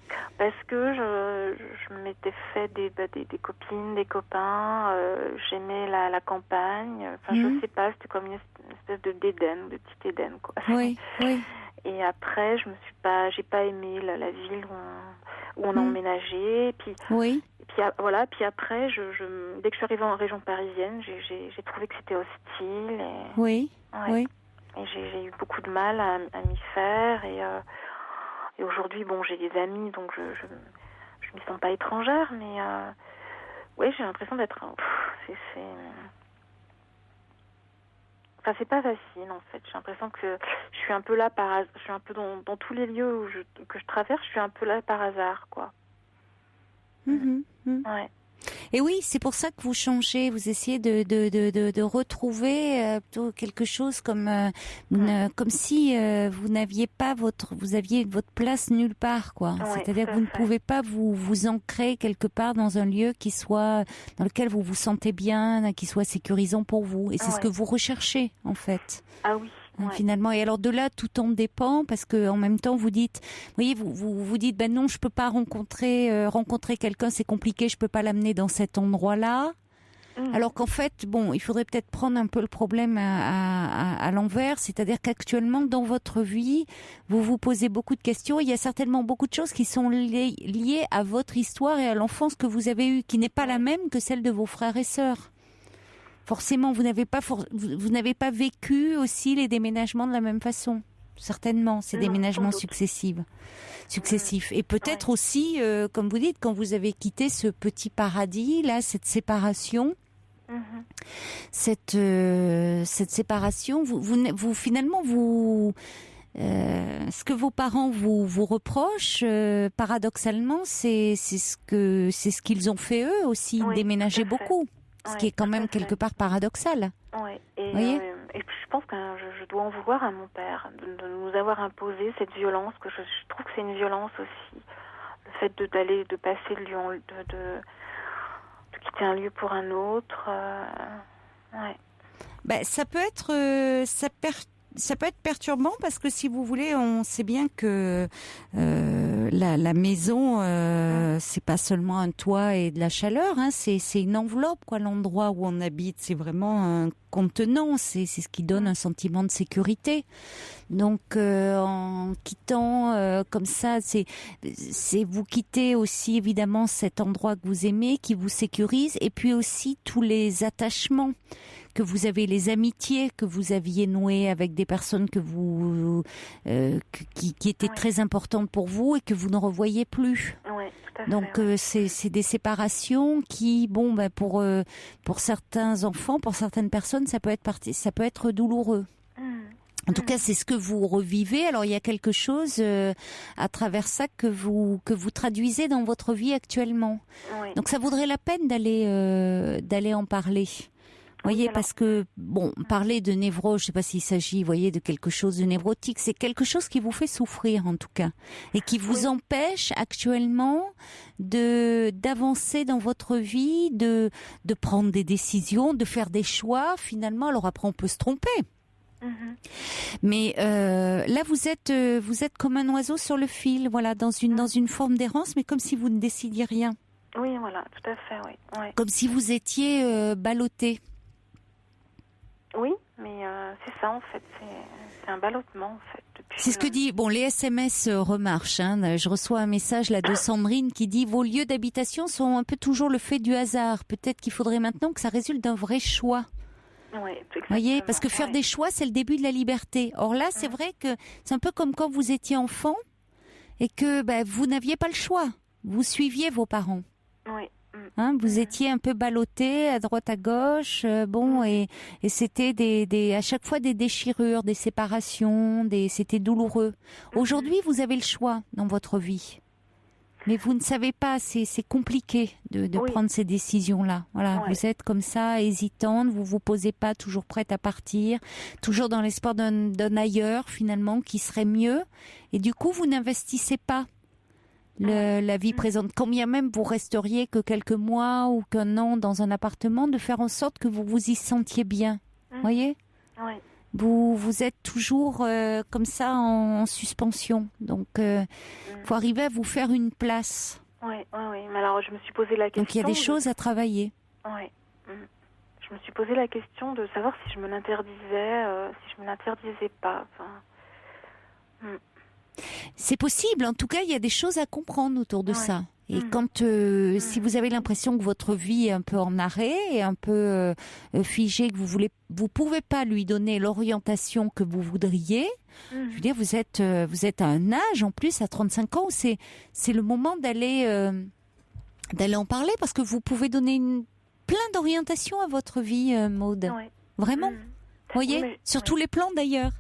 Parce que je m'étais fait des copines, des copains, j'aimais la campagne, enfin je sais pas, c'était comme une espèce d'Éden, de petit Éden quoi. Oui, oui. Et après j'ai pas aimé la ville où on a emménagé, puis oui. Puis après dès que je suis arrivée en région parisienne, j'ai trouvé que c'était hostile et oui. Oui. Et j'ai eu beaucoup de mal à m'y faire et aujourd'hui, bon, j'ai des amis, donc je m'y sens pas étrangère, mais oui, j'ai l'impression d'être... Enfin, c'est pas facile, en fait. J'ai l'impression que je suis un peu là je suis un peu dans tous les lieux que je traverse, je suis un peu là par hasard, quoi. Ouais. Et oui, c'est pour ça que vous changez, vous essayez de retrouver plutôt quelque chose comme si vous aviez votre place nulle part, quoi. Ouais, c'est-à-dire que vous ne pouvez pas vous ancrer quelque part dans un lieu dans lequel vous vous sentez bien, qui soit sécurisant pour vous. Et c'est ce que vous recherchez, en fait. Ah oui. Ouais. Finalement, et alors de là tout en dépend, parce que en même temps vous dites, vous voyez, vous dites ben non, je peux pas rencontrer quelqu'un, c'est compliqué, je peux pas l'amener dans cet endroit-là. Alors qu'en fait, bon, il faudrait peut-être prendre un peu le problème à l'envers, c'est-à-dire qu'actuellement dans votre vie, vous vous posez beaucoup de questions. Il y a certainement beaucoup de choses qui sont liées à votre histoire et à l'enfance que vous avez eue, qui n'est pas la même que celle de vos frères et sœurs. Forcément, vous n'avez pas vécu aussi les déménagements de la même façon. Certainement, ces déménagements successifs. Et peut-être aussi, comme vous dites, quand vous avez quitté ce petit paradis, là, cette séparation, cette séparation, vous finalement, ce que vos parents vous reprochent, paradoxalement, c'est ce qu'ils ont fait eux aussi, déménager beaucoup. Ce qui est quand même quelque part paradoxal. Oui, et je pense que je dois en vouloir à mon père de nous avoir imposé cette violence, que je trouve que c'est une violence aussi. Le fait de passer de lieu, de quitter un lieu pour un autre. Ouais. Ben, ça peut être perturbant parce que si vous voulez, on sait bien que la maison, c'est pas seulement un toit et de la chaleur, hein, c'est une enveloppe, quoi. L'endroit où on habite, c'est vraiment un contenant, c'est ce qui donne un sentiment de sécurité. Donc en quittant comme ça, c'est vous quittez aussi évidemment cet endroit que vous aimez, qui vous sécurise, et puis aussi tous les attachements que vous avez, les amitiés que vous aviez nouées avec des personnes que qui étaient très importantes pour vous et que vous ne revoyez plus. Oui, tout à fait. Donc c'est des séparations qui, bon, ben pour certains enfants, pour certaines personnes, ça peut être douloureux. En tout cas, c'est ce que vous revivez. Alors, il y a quelque chose à travers ça que vous traduisez dans votre vie actuellement. Oui. Donc, ça vaudrait la peine d'aller en parler. Voyez, parce que, bon, parler de névrose, je sais pas s'il s'agit, voyez, de quelque chose de névrotique, c'est quelque chose qui vous fait souffrir, en tout cas, et qui vous empêche actuellement d'avancer dans votre vie, de prendre des décisions, de faire des choix, finalement. Alors après, on peut se tromper. Mais là, vous êtes comme un oiseau sur le fil, voilà, dans une forme d'errance, mais comme si vous ne décidiez rien. Oui, voilà, tout à fait, oui. Comme si vous étiez ballotté. Oui, mais c'est ça en fait, c'est un ballottement en fait. C'est ce que dit, bon, les SMS remarchent, hein. Je reçois un message là de Sandrine qui dit: vos lieux d'habitation sont un peu toujours le fait du hasard. Peut-être qu'il faudrait maintenant que ça résulte d'un vrai choix. Oui, voyez, parce que faire des choix, c'est le début de la liberté. Or là, c'est vrai que c'est un peu comme quand vous étiez enfant et que vous n'aviez pas le choix. Vous suiviez vos parents. Oui. Hein, vous étiez un peu ballotté à droite à gauche, bon, et c'était à chaque fois des déchirures, des séparations, c'était douloureux. Aujourd'hui, vous avez le choix dans votre vie, mais vous ne savez pas, c'est compliqué de prendre ces décisions-là. Voilà, vous êtes comme ça, hésitante, vous vous posez pas, toujours prête à partir, toujours dans l'espoir d'un ailleurs finalement qui serait mieux, et du coup, vous n'investissez pas la vie présente. Combien même vous resteriez que quelques mois ou qu'un an dans un appartement, de faire en sorte que vous vous y sentiez bien. Voyez ? Oui. Vous êtes toujours comme ça en suspension. Donc, faut arriver à vous faire une place. Oui. Mais alors, je me suis posé la question. Donc, il y a des choses à travailler. Oui. Je me suis posé la question de savoir si je me l'interdisais, si je me l'interdisais pas. Enfin... C'est possible. En tout cas, il y a des choses à comprendre autour de ça. Et quand, si vous avez l'impression que votre vie est un peu en arrêt et un peu figée, que vous pouvez pas lui donner l'orientation que vous voudriez, je veux dire, vous êtes à un âge, en plus, à 35 ans, où c'est le moment d'aller en parler, parce que vous pouvez donner plein d'orientations à votre vie, Maude. Vraiment. Vous voyez, sur tous les plans d'ailleurs.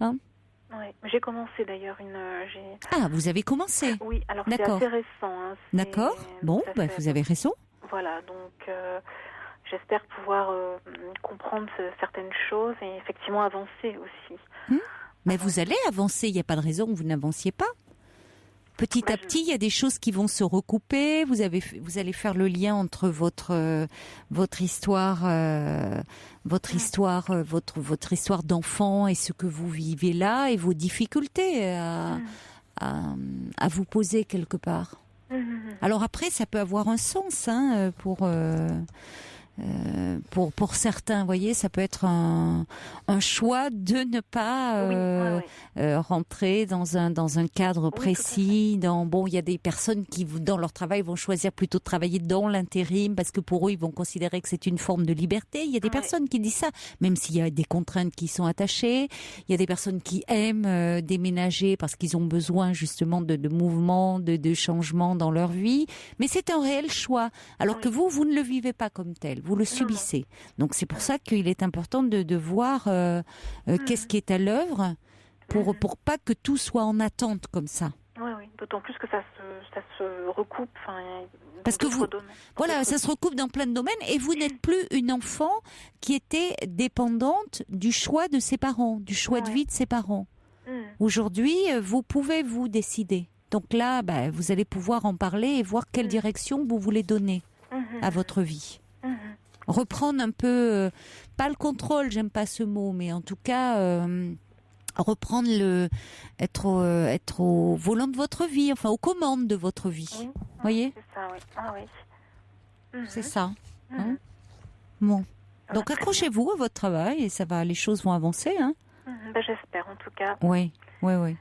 Hein? Oui, j'ai commencé d'ailleurs Ah, vous avez commencé? Oui, alors c'est assez récent. Hein, D'accord, bon, vous avez raison. Voilà, donc j'espère pouvoir comprendre certaines choses et effectivement avancer aussi. Mais vous allez avancer, il n'y a pas de raison que vous n'avanciez pas. Petit à petit, il y a des choses qui vont se recouper. Vous allez faire le lien entre votre histoire d'enfant et ce que vous vivez là et vos difficultés à vous poser quelque part. Alors après, ça peut avoir un sens pour certains, vous voyez, ça peut être un choix de ne pas rentrer dans un cadre précis. Il y a des personnes qui, dans leur travail, vont choisir plutôt de travailler dans l'intérim parce que pour eux, ils vont considérer que c'est une forme de liberté. Il y a des personnes qui disent ça, même s'il y a des contraintes qui sont attachées. Il y a des personnes qui aiment déménager parce qu'ils ont besoin justement de mouvements, de changements dans leur vie. Mais c'est un réel choix. Alors que vous ne le vivez pas comme tel. Vous le subissez. Donc c'est pour ça qu'il est important de voir qu'est-ce qui est à l'œuvre pour pas que tout soit en attente comme ça. Oui, d'autant plus que ça se recoupe. Parce que ça se recoupe dans plein de domaines et vous n'êtes plus une enfant qui était dépendante du choix de ses parents, du choix de vie de ses parents. Aujourd'hui, vous pouvez vous décider. Donc là, vous allez pouvoir en parler et voir quelle direction vous voulez donner à votre vie. Reprendre un peu, pas le contrôle, j'aime pas ce mot, mais en tout cas, reprendre être au volant de votre vie, enfin aux commandes de votre vie. Vous voyez ? C'est ça, oui. C'est ça. Bon. Donc accrochez-vous à votre travail et les choses vont avancer. J'espère en tout cas. Oui. Voilà.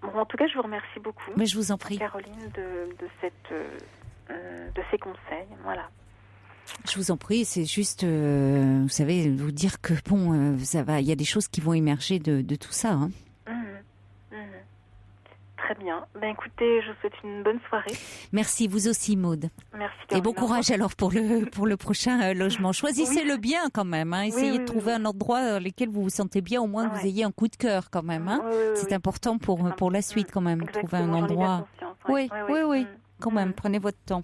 Bon, en tout cas, je vous remercie beaucoup. Mais je vous en prie. Caroline, de ces conseils. Voilà. Je vous en prie, c'est juste, vous savez, vous dire que ça va, il y a des choses qui vont émerger de tout ça. Très bien. Écoutez, je vous souhaite une bonne soirée. Merci, vous aussi, Maude. Merci. Et bon courage alors pour le prochain logement. Choisissez-le bien quand même. Essayez de trouver un endroit dans lequel vous vous sentez bien, au moins que vous ayez un coup de cœur quand même. C'est important pour la suite quand même, trouver un endroit. Oui. Quand même, prenez votre temps.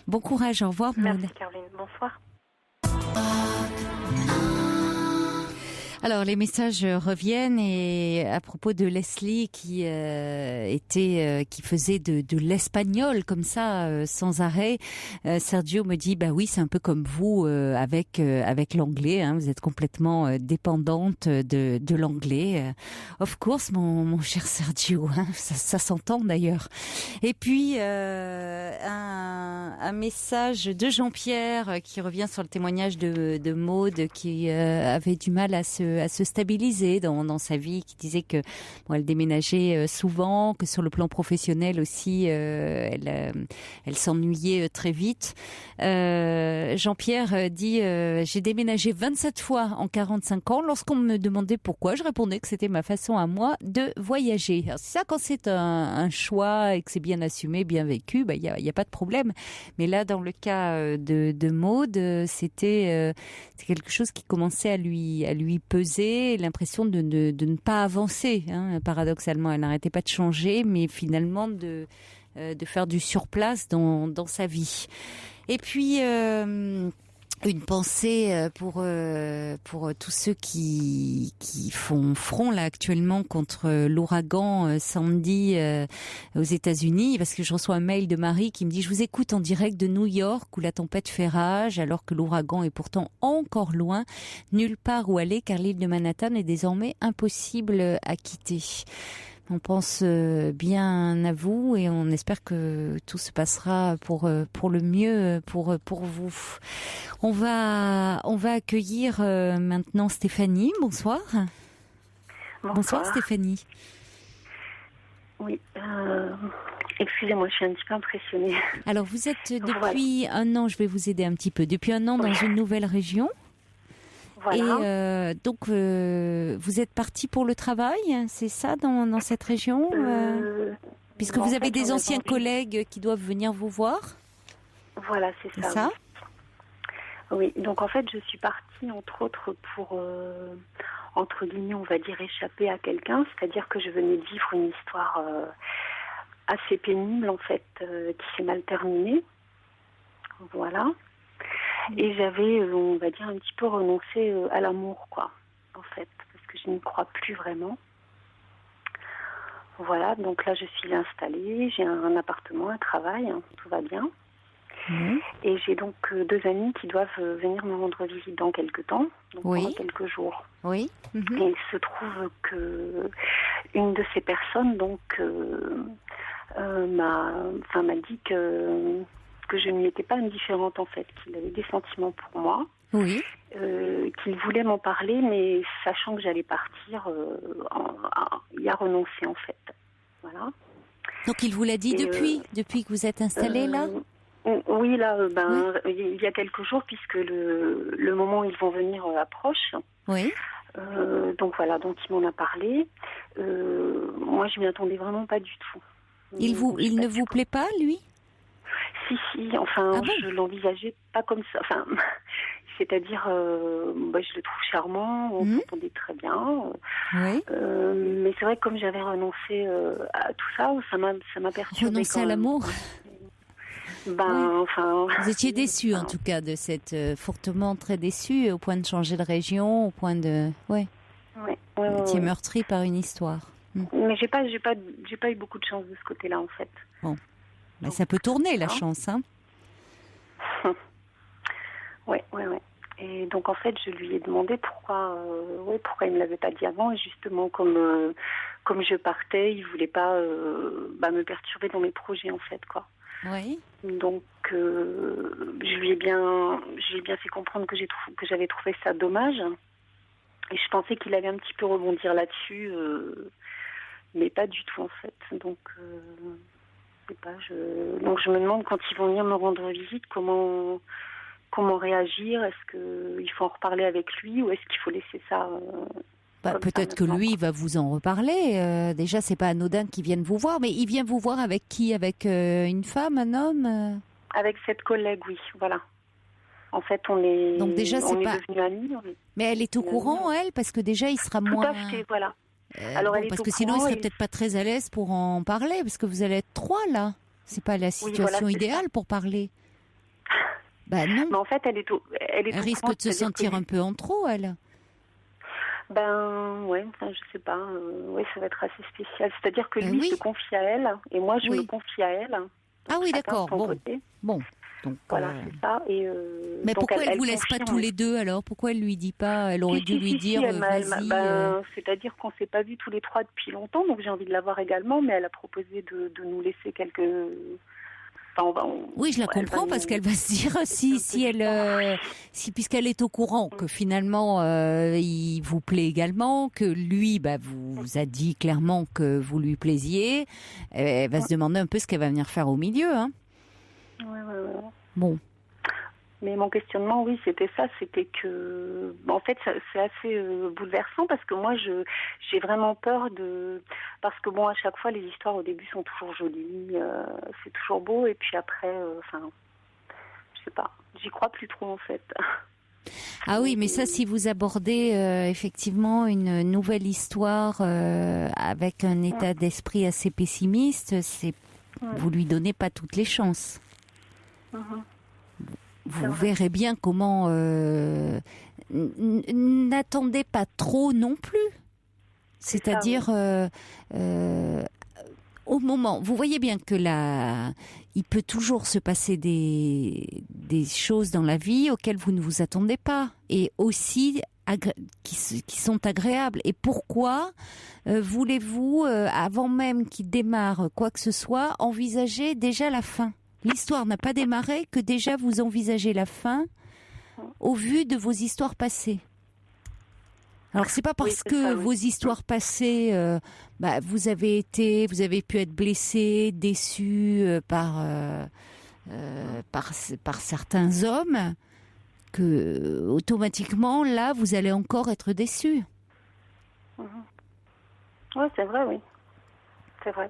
Bon courage, au revoir, Maude. Merci Caroline, bonsoir. Alors les messages reviennent et à propos de Leslie qui faisait de l'espagnol comme ça sans arrêt, Sergio me dit oui, c'est un peu comme vous avec l'anglais, vous êtes complètement dépendante de l'anglais. Of course mon cher Sergio, ça s'entend d'ailleurs. Et puis un message de Jean-Pierre qui revient sur le témoignage de Maude qui avait du mal à se stabiliser dans sa vie, qui disait que elle déménageait souvent, que sur le plan professionnel aussi, elle s'ennuyait très vite. Jean-Pierre dit j'ai déménagé 27 fois en 45 ans. Lorsqu'on me demandait pourquoi, je répondais que c'était ma façon à moi de voyager. Alors, c'est ça, quand c'est un choix et que c'est bien assumé, bien vécu, il y a pas de problème. Mais là, dans le cas de Maude, c'est quelque chose qui commençait à lui peser, l'impression de ne pas avancer. Paradoxalement, elle n'arrêtait pas de changer, mais finalement de faire du surplace dans sa vie. Et puis une pensée pour tous ceux qui font front là actuellement contre l'ouragan Sandy aux États-Unis, parce que je reçois un mail de Marie qui me dit: je vous écoute en direct de New York où la tempête fait rage alors que l'ouragan est pourtant encore loin, nulle part où aller car l'île de Manhattan est désormais impossible à quitter. On pense bien à vous et on espère que tout se passera pour le mieux pour vous. On va accueillir maintenant Stéphanie. Bonsoir. Bonsoir Stéphanie. Oui. Excusez-moi, je suis un petit peu impressionnée. Alors vous êtes depuis un an, je vais vous aider un petit peu, depuis un an dans une nouvelle région. Voilà. Et donc, vous êtes partie pour le travail, c'est ça, dans cette région puisque vous avez des anciens collègues qui doivent venir vous voir. Voilà, c'est ça. Oui, donc en fait, je suis partie, entre autres, pour, entre guillemets, on va dire, échapper à quelqu'un. C'est-à-dire que je venais de vivre une histoire assez pénible, en fait, qui s'est mal terminée. Voilà. Et j'avais, on va dire, un petit peu renoncé à l'amour, quoi, en fait, parce que je n'y crois plus vraiment. Voilà, donc là, je suis installée, j'ai un appartement, un travail, hein, tout va bien. Et j'ai donc 2 amis qui doivent venir me rendre visite dans quelques temps, donc pendant quelques jours. Oui. Et il se trouve que une de ces personnes, donc, m'a dit que je n'y étais pas indifférente, en fait, qu'il avait des sentiments pour moi, qu'il voulait m'en parler, mais sachant que j'allais partir, il a renoncé, en fait. Voilà. Donc il vous l'a dit depuis que vous êtes installée là? Oui, là, il y a quelques jours, puisque le moment où ils vont venir approche. Oui. Donc voilà, donc il m'en a parlé. Moi, je m'y attendais vraiment pas du tout. Il ne vous plaît pas, lui? Si, enfin, je l'envisageais pas comme ça. Enfin, c'est-à-dire, je le trouve charmant, on s'entendait très bien. Mais c'est vrai que comme j'avais renoncé à tout ça, ça m'a perturbée. Renoncer à l'amour? Enfin... Vous étiez déçue, en tout cas, de cette... fortement très déçue, au point de changer de région, au point de... Vous étiez meurtrie par une histoire. Mais j'ai pas eu beaucoup de chance de ce côté-là, en fait. Bon. Mais ça peut tourner, la chance, hein. Ouais. Et donc, en fait, je lui ai demandé pourquoi il me l'avait pas dit avant. Et justement, comme je partais, il voulait pas me perturber dans mes projets, en fait, quoi. Oui. Donc, je lui ai bien fait comprendre que j'avais trouvé ça dommage. Et je pensais qu'il allait un petit peu rebondir là-dessus, mais pas du tout, en fait. Donc, donc je me demande, quand ils vont venir me rendre visite, comment réagir. Est-ce qu'il faut en reparler avec lui ou est-ce qu'il faut laisser ça peut-être que lui va vous en reparler. Déjà, c'est pas anodin qu'il vienne vous voir, mais il vient vous voir avec qui? Avec une femme, un homme? Avec cette collègue, oui, voilà. En fait, on est devenus amis. Mais elle est au courant, elle, parce que déjà, il sera moins... Tout à fait, voilà. Alors, parce que sinon, il serait peut-être pas très à l'aise pour en parler, parce que vous allez être 3, là. C'est pas la situation idéale pour parler. Non. Mais en fait, elle risque de se sentir un peu en trop, elle. Je sais pas. Ça va être assez spécial. C'est-à-dire que lui se confie à elle, et moi, je me confie à elle. Ah oui, d'accord. Bon. Donc, voilà, c'est ça. Et, mais pourquoi elle ne vous laisse pas tous les deux, alors? Pourquoi elle lui dit pas? Elle aurait dû lui dire, vas-y. C'est-à-dire qu'on ne s'est pas vus tous les 3 depuis longtemps, donc j'ai envie de la voir également, mais elle a proposé de nous laisser quelques... Oui, je la comprends, parce qu'elle va se dire, si puisqu'elle est au courant que finalement il vous plaît également, que lui vous a dit clairement que vous lui plaisiez, elle va se demander un peu ce qu'elle va venir faire au milieu, hein. Bon. Mais mon questionnement, oui, c'était ça, c'était que, en fait, c'est assez bouleversant, parce que moi, j'ai vraiment peur parce que à chaque fois, les histoires au début sont toujours jolies, c'est toujours beau, et puis après, je sais pas, j'y crois plus trop, en fait. Ah oui, mais ça, si vous abordez effectivement une nouvelle histoire avec un état d'esprit assez pessimiste, vous lui donnez pas toutes les chances. vous verrez bien comment n'attendez pas trop non plus. C'est-à-dire au moment, vous voyez bien que il peut toujours se passer des choses dans la vie auxquelles vous ne vous attendez pas et aussi qui sont agréables. Et pourquoi voulez-vous, avant même qu'il démarre quoi que ce soit, envisager déjà la fin ? L'histoire n'a pas démarré que déjà vous envisagez la fin au vu de vos histoires passées. Alors c'est pas parce que vos histoires passées, vous avez pu être blessé, déçu par certains hommes que automatiquement là vous allez encore être déçu. Oui, c'est vrai, oui, c'est vrai.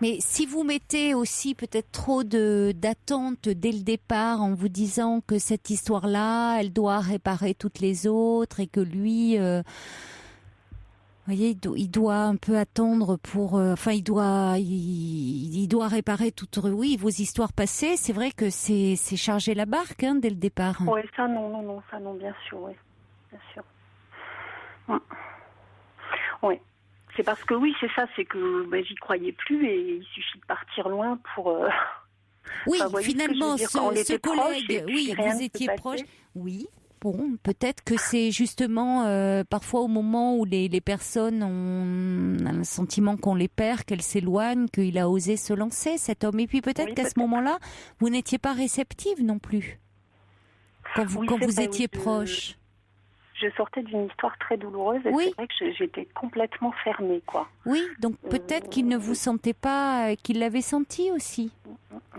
Mais si vous mettez aussi peut-être trop d'attentes dès le départ en vous disant que cette histoire-là, elle doit réparer toutes les autres et que lui, vous voyez, il doit un peu attendre pour... il doit réparer toutes vos histoires passées. C'est vrai que c'est charger la barque dès le départ. Oui, ça non, bien sûr, oui. Bien sûr. Oui. C'est parce que c'est que j'y croyais plus et il suffit de partir loin pour... Oui, finalement, ce collègue, vous étiez proche. Oui, bon, peut-être que c'est justement parfois au moment où les personnes ont un sentiment qu'on les perd, qu'elles s'éloignent, qu'il a osé se lancer, cet homme. Et puis peut-être qu'à ce moment-là, vous n'étiez pas réceptive non plus, quand vous étiez proche. Je sortais d'une histoire très douloureuse et c'est vrai que j'étais complètement fermée, quoi. Oui, donc peut-être qu'il ne vous sentait pas, qu'il l'avait senti aussi,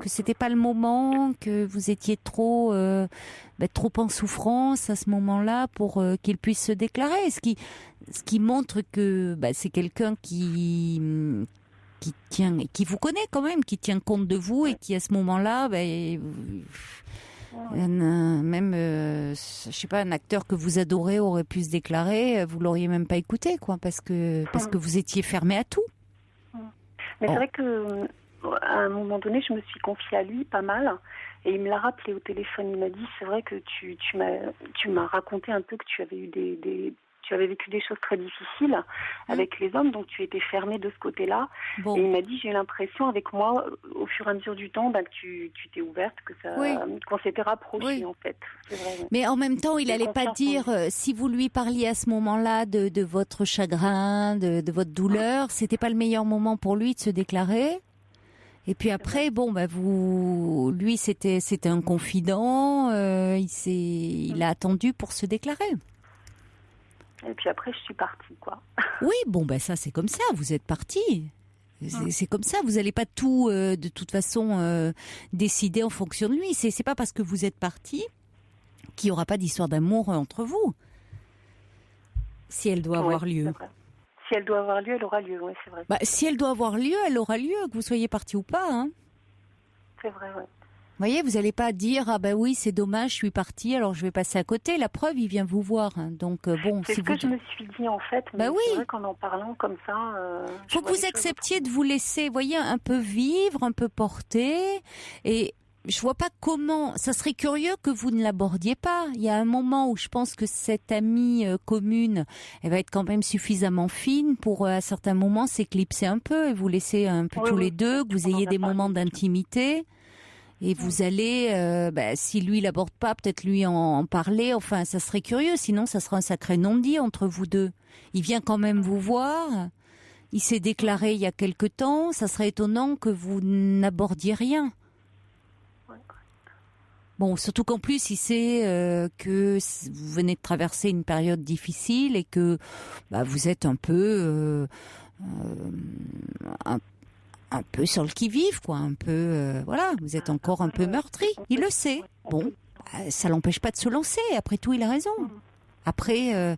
que c'était pas le moment, que vous étiez trop en souffrance à ce moment-là pour qu'il puisse se déclarer. Ce qui montre que c'est quelqu'un qui vous connaît quand même, qui tient compte de vous et qui à ce moment-là, je sais pas, un acteur que vous adorez aurait pu se déclarer, vous l'auriez même pas écouté, quoi, parce que vous étiez fermé à tout. Mais c'est vrai que à un moment donné, je me suis confiée à lui pas mal, et il me l'a rappelé au téléphone. Il m'a dit, c'est vrai que tu m'as raconté un peu que tu avais eu tu avais vécu des choses très difficiles avec les hommes, donc tu étais fermée de ce côté-là. Bon. Et il m'a dit, j'ai l'impression avec moi, au fur et à mesure du temps, que tu t'es ouverte, qu'on s'était rapprochés, en fait. C'est vrai, oui. Mais en même temps, il n'allait pas dire, si vous lui parliez à ce moment-là de votre chagrin, de votre douleur, c'était pas le meilleur moment pour lui de se déclarer. Et puis après, lui, c'était un confident, il a attendu pour se déclarer. Et puis après, je suis partie, quoi. Oui, ça, c'est comme ça, vous êtes partie. C'est comme ça, vous n'allez pas tout, de toute façon, décider en fonction de lui. C'est pas parce que vous êtes partie qu'il n'y aura pas d'histoire d'amour entre vous. Si elle doit avoir lieu. Si elle doit avoir lieu, elle aura lieu, oui, c'est vrai. Si elle doit avoir lieu, elle aura lieu, que vous soyez partie ou pas. C'est vrai, oui. Vous voyez, vous n'allez pas dire oui, c'est dommage, je suis partie, alors je vais passer à côté. La preuve, il vient vous voir. Donc c'est ce que je me suis dit en fait. Mais c'est vrai qu'en en parlant comme ça, faut que vous acceptiez de vous laisser, voyez, un peu vivre, un peu porter. Et je vois pas comment. Ça serait curieux que vous ne l'abordiez pas. Il y a un moment où je pense que cette amie commune, elle va être quand même suffisamment fine pour à certains moments s'éclipser un peu et vous laisser un peu tous les deux, que vous ayez des moments d'intimité. Et vous allez, si lui l'aborde pas, peut-être lui en parler. Enfin, ça serait curieux. Sinon, ça sera un sacré non-dit entre vous deux. Il vient quand même vous voir. Il s'est déclaré il y a quelque temps. Ça serait étonnant que vous n'abordiez rien. Bon, surtout qu'en plus, il sait que vous venez de traverser une période difficile et que vous êtes un peu un peu sur le qui-vive, quoi, un peu, vous êtes encore un peu meurtri. Il le sait. Bon, ça l'empêche pas de se lancer. Après tout, il a raison. Après,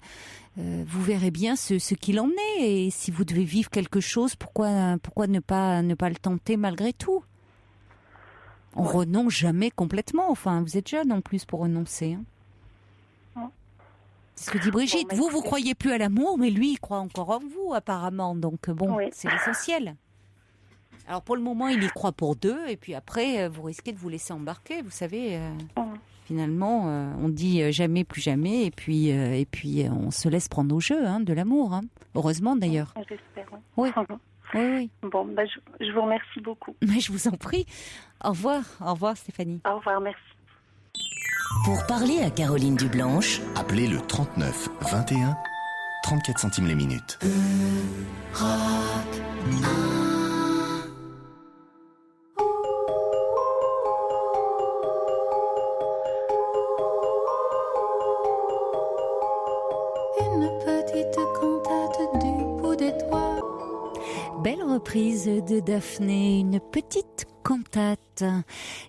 vous verrez bien ce qu'il en est. Et si vous devez vivre quelque chose, pourquoi ne pas le tenter malgré tout? On renonce jamais complètement. Enfin, vous êtes jeune en plus pour renoncer. C'est ce que dit Brigitte. Vous croyez plus à l'amour, mais lui, il croit encore en vous, apparemment. Donc c'est l'essentiel. Alors pour le moment, il y croit pour 2, et puis après, vous risquez de vous laisser embarquer. Vous savez, finalement, on dit jamais plus jamais, et puis on se laisse prendre au jeu de l'amour. Heureusement d'ailleurs. J'espère. Oui. Oui. Bon, je vous remercie beaucoup. Mais je vous en prie. Au revoir Stéphanie. Au revoir, merci. Pour parler à Caroline Dublanche, appelez le 39 21, 34 centimes les minutes. Une petite cantate du bout des doigts. Belle reprise de Daphné, une petite cantate.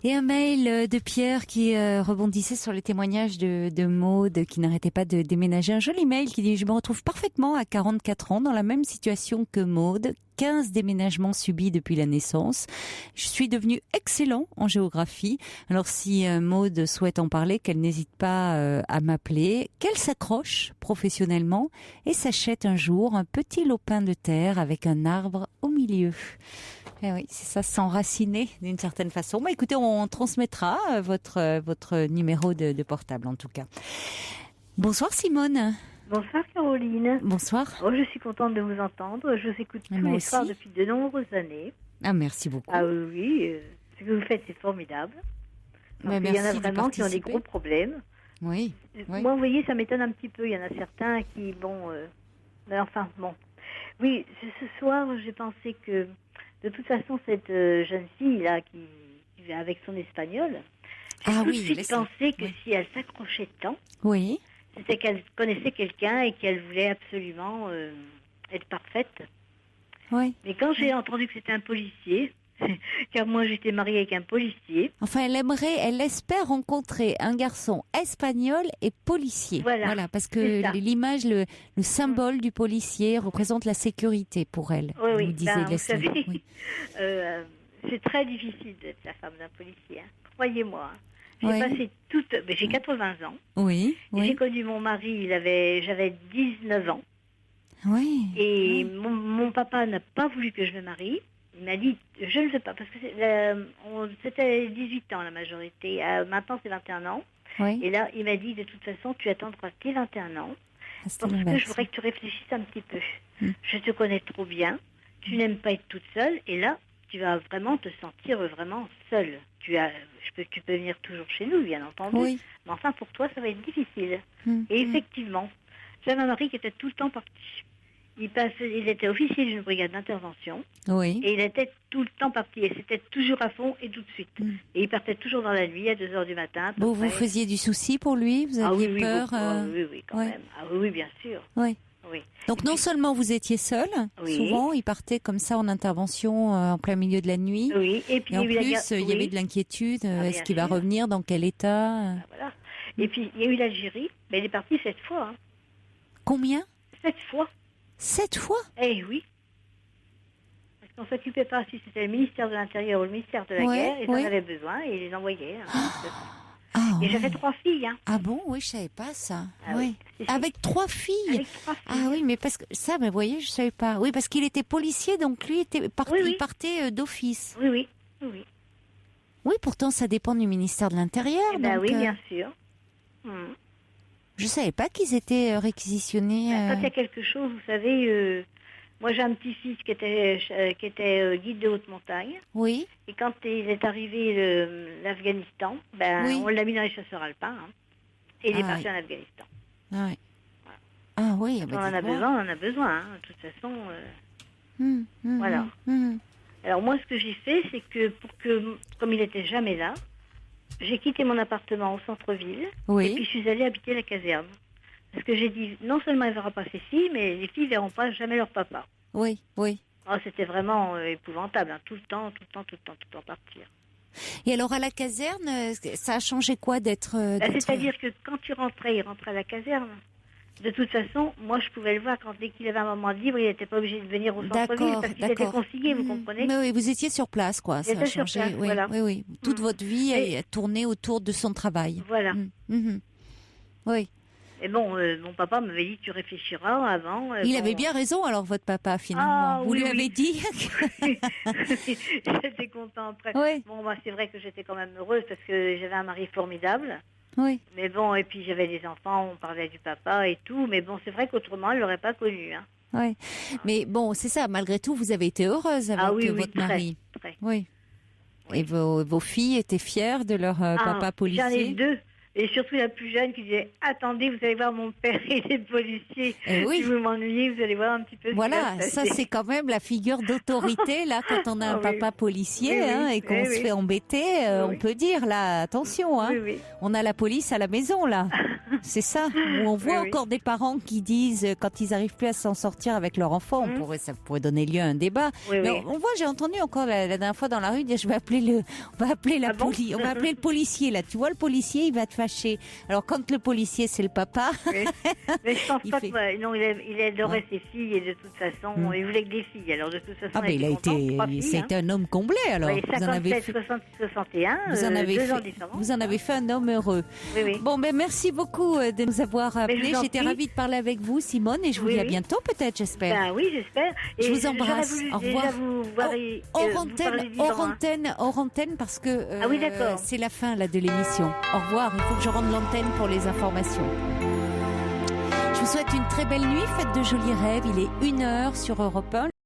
Et un mail de Pierre qui rebondissait sur les témoignages de Maude qui n'arrêtait pas de déménager. Un joli mail qui dit « Je me retrouve parfaitement à 44 ans dans la même situation que Maude. 15 déménagements subis depuis la naissance. Je suis devenu excellent en géographie. Alors si Maude souhaite en parler, qu'elle n'hésite pas à m'appeler, qu'elle s'accroche professionnellement et s'achète un jour un petit lopin de terre avec un arbre au milieu. » Eh oui, c'est ça, s'enraciner d'une certaine façon. Bah, écoutez, on transmettra votre numéro de portable en tout cas. Bonsoir Simone. Bonsoir Caroline. Bonsoir. Oh, je suis contente de vous entendre. Je vous écoute tous les soirs depuis de nombreuses années. Ah, merci beaucoup. Ah oui, ce que vous faites c'est formidable. Il y en a vraiment qui ont des gros problèmes. Oui. Moi, vous voyez, ça m'étonne un petit peu. Il y en a certains qui, Oui, ce soir, j'ai pensé que, de toute façon, cette jeune fille-là qui vit avec son espagnol, j'ai tout de suite pensé que si elle s'accrochait tant, c'était qu'elle connaissait quelqu'un et qu'elle voulait absolument être parfaite. Oui. Mais quand j'ai entendu que c'était un policier, car moi j'étais mariée avec un policier. Enfin, elle espère rencontrer un garçon espagnol et policier. Voilà, parce que l'image, le symbole du policier représente la sécurité pour elle. Oui, vous disiez vous savez, c'est très difficile d'être la femme d'un policier. Croyez-moi. J'ai passé j'ai 80 ans. Oui. J'ai connu mon mari, j'avais 19 ans. Oui. Et mon papa n'a pas voulu que je me marie. Il m'a dit, je ne veux pas, parce que c'était 18 ans la majorité. Maintenant, c'est 21 ans. Oui. Et là, il m'a dit, de toute façon, tu attendras tes 21 ans. Parce que je voudrais que tu réfléchisses un petit peu. Je te connais trop bien. Tu n'aimes pas être toute seule. Et là, tu vas vraiment te sentir vraiment seule. Tu peux venir toujours chez nous, bien entendu. Oui. Mais enfin, pour toi, ça va être difficile. Et effectivement, j'avais un mari qui était tout le temps parti. Il était officier d'une brigade d'intervention. Oui. Et il était tout le temps parti. Et c'était toujours à fond et tout de suite. Et il partait toujours dans la nuit à 2h du matin. Vous faisiez du souci pour lui? Vous aviez peur? Oui, quand même. Ah oui, bien sûr. Oui. Oui. Donc non seulement vous étiez seule, souvent il partait comme ça en intervention en plein milieu de la nuit. Oui. Et puis en plus il y avait de l'inquiétude. Est-ce qu'il va revenir? Dans quel état? Voilà. Et puis il y a eu l'Algérie. Mais il est parti 7 fois. Combien? 7 fois. 7 fois? Eh oui. Parce qu'on ne s'occupait pas si c'était le ministère de l'Intérieur ou le ministère de la Guerre. Ils en avaient besoin et ils les envoyaient. Et j'avais 3 filles. Ah bon? Oui, je savais pas ça. Oui. Avec 3 filles? Ah oui, mais parce que ça, vous voyez, je savais pas. Oui, parce qu'il était policier, donc lui il partait d'office. Oui. Oui, pourtant ça dépend du ministère de l'Intérieur. Oui, bien sûr. Je savais pas qu'ils étaient réquisitionnés. Quand il y a quelque chose, vous savez, moi j'ai un petit-fils qui était guide de haute montagne. Oui. Et quand il est arrivé l'Afghanistan, on l'a mis dans les chasseurs alpins. Et il est parti en Afghanistan. Ah oui. Ah oui. On en a besoin. De toute façon, voilà. Alors moi, ce que j'ai fait, c'est que comme il n'était jamais là, j'ai quitté mon appartement au centre-ville. Et puis je suis allée habiter la caserne. Parce que j'ai dit, non seulement elle ne verra pas ses filles, mais les filles ne verront pas jamais leur papa. Oui. C'était vraiment épouvantable, tout le temps partir. Et alors à la caserne, ça a changé quoi d'être... C'est-à-dire que quand il rentrait à la caserne. De toute façon, moi je pouvais le voir dès qu'il avait un moment de libre, il n'était pas obligé de venir au centre-ville parce qu'il était consiglié, vous comprenez? Mais oui, vous étiez sur place, quoi. Ça a changé. Oui. Toute votre vie a tourné autour de son travail. Voilà. Oui. Et bon, mon papa m'avait dit, tu réfléchiras avant. Il avait bien raison, alors, votre papa, finalement. Vous lui avez dit. J'étais content après. Oui. Bon, c'est vrai que j'étais quand même heureuse parce que j'avais un mari formidable. Oui. Mais bon, et puis j'avais des enfants, on parlait du papa et tout. Mais bon, c'est vrai qu'autrement, elle l'aurait pas connu. Hein. Oui. Mais bon, c'est ça, malgré tout, vous avez été heureuse avec votre mari. Très. Oui. Et vos filles étaient fières de leur papa policier? J'en ai 2. Et surtout la plus jeune qui disait « Attendez, vous allez voir mon père, il est policier. Si vous m'ennuyez, vous allez voir un petit peu ce Voilà, qui va se ça passer. c'est quand même la figure d'autorité, là, quand on a un papa policier et qu'on se fait embêter, on peut dire, là, attention, hein, on a la police à la maison, là. C'est ça, où on voit encore des parents qui disent, quand ils n'arrivent plus à s'en sortir avec leur enfant, ça pourrait donner lieu à un débat. Mais on voit, j'ai entendu encore la dernière fois dans la rue dire, on va appeler le policier, là. Tu vois, le policier, il va te fâcher. Alors, quand le policier, c'est le papa... Mais je pense pas que... Non, il adorait ses filles et de toute façon, il voulait que des filles. Alors, de toute façon, c'était un homme comblé, alors. Oui, 57, 60, 61, vous en avez fait un homme heureux. Bon, merci beaucoup de nous avoir appelés. J'étais ravie de parler avec vous, Simone, et je vous dis à bientôt, peut-être, j'espère. Oui, j'espère. Je vous embrasse. Au revoir. Hors antenne, parce que c'est la fin là, de l'émission. Au revoir. Il faut que je rende l'antenne pour les informations. Je vous souhaite une très belle nuit. Faites de jolis rêves. Il est 1h sur Europe 1.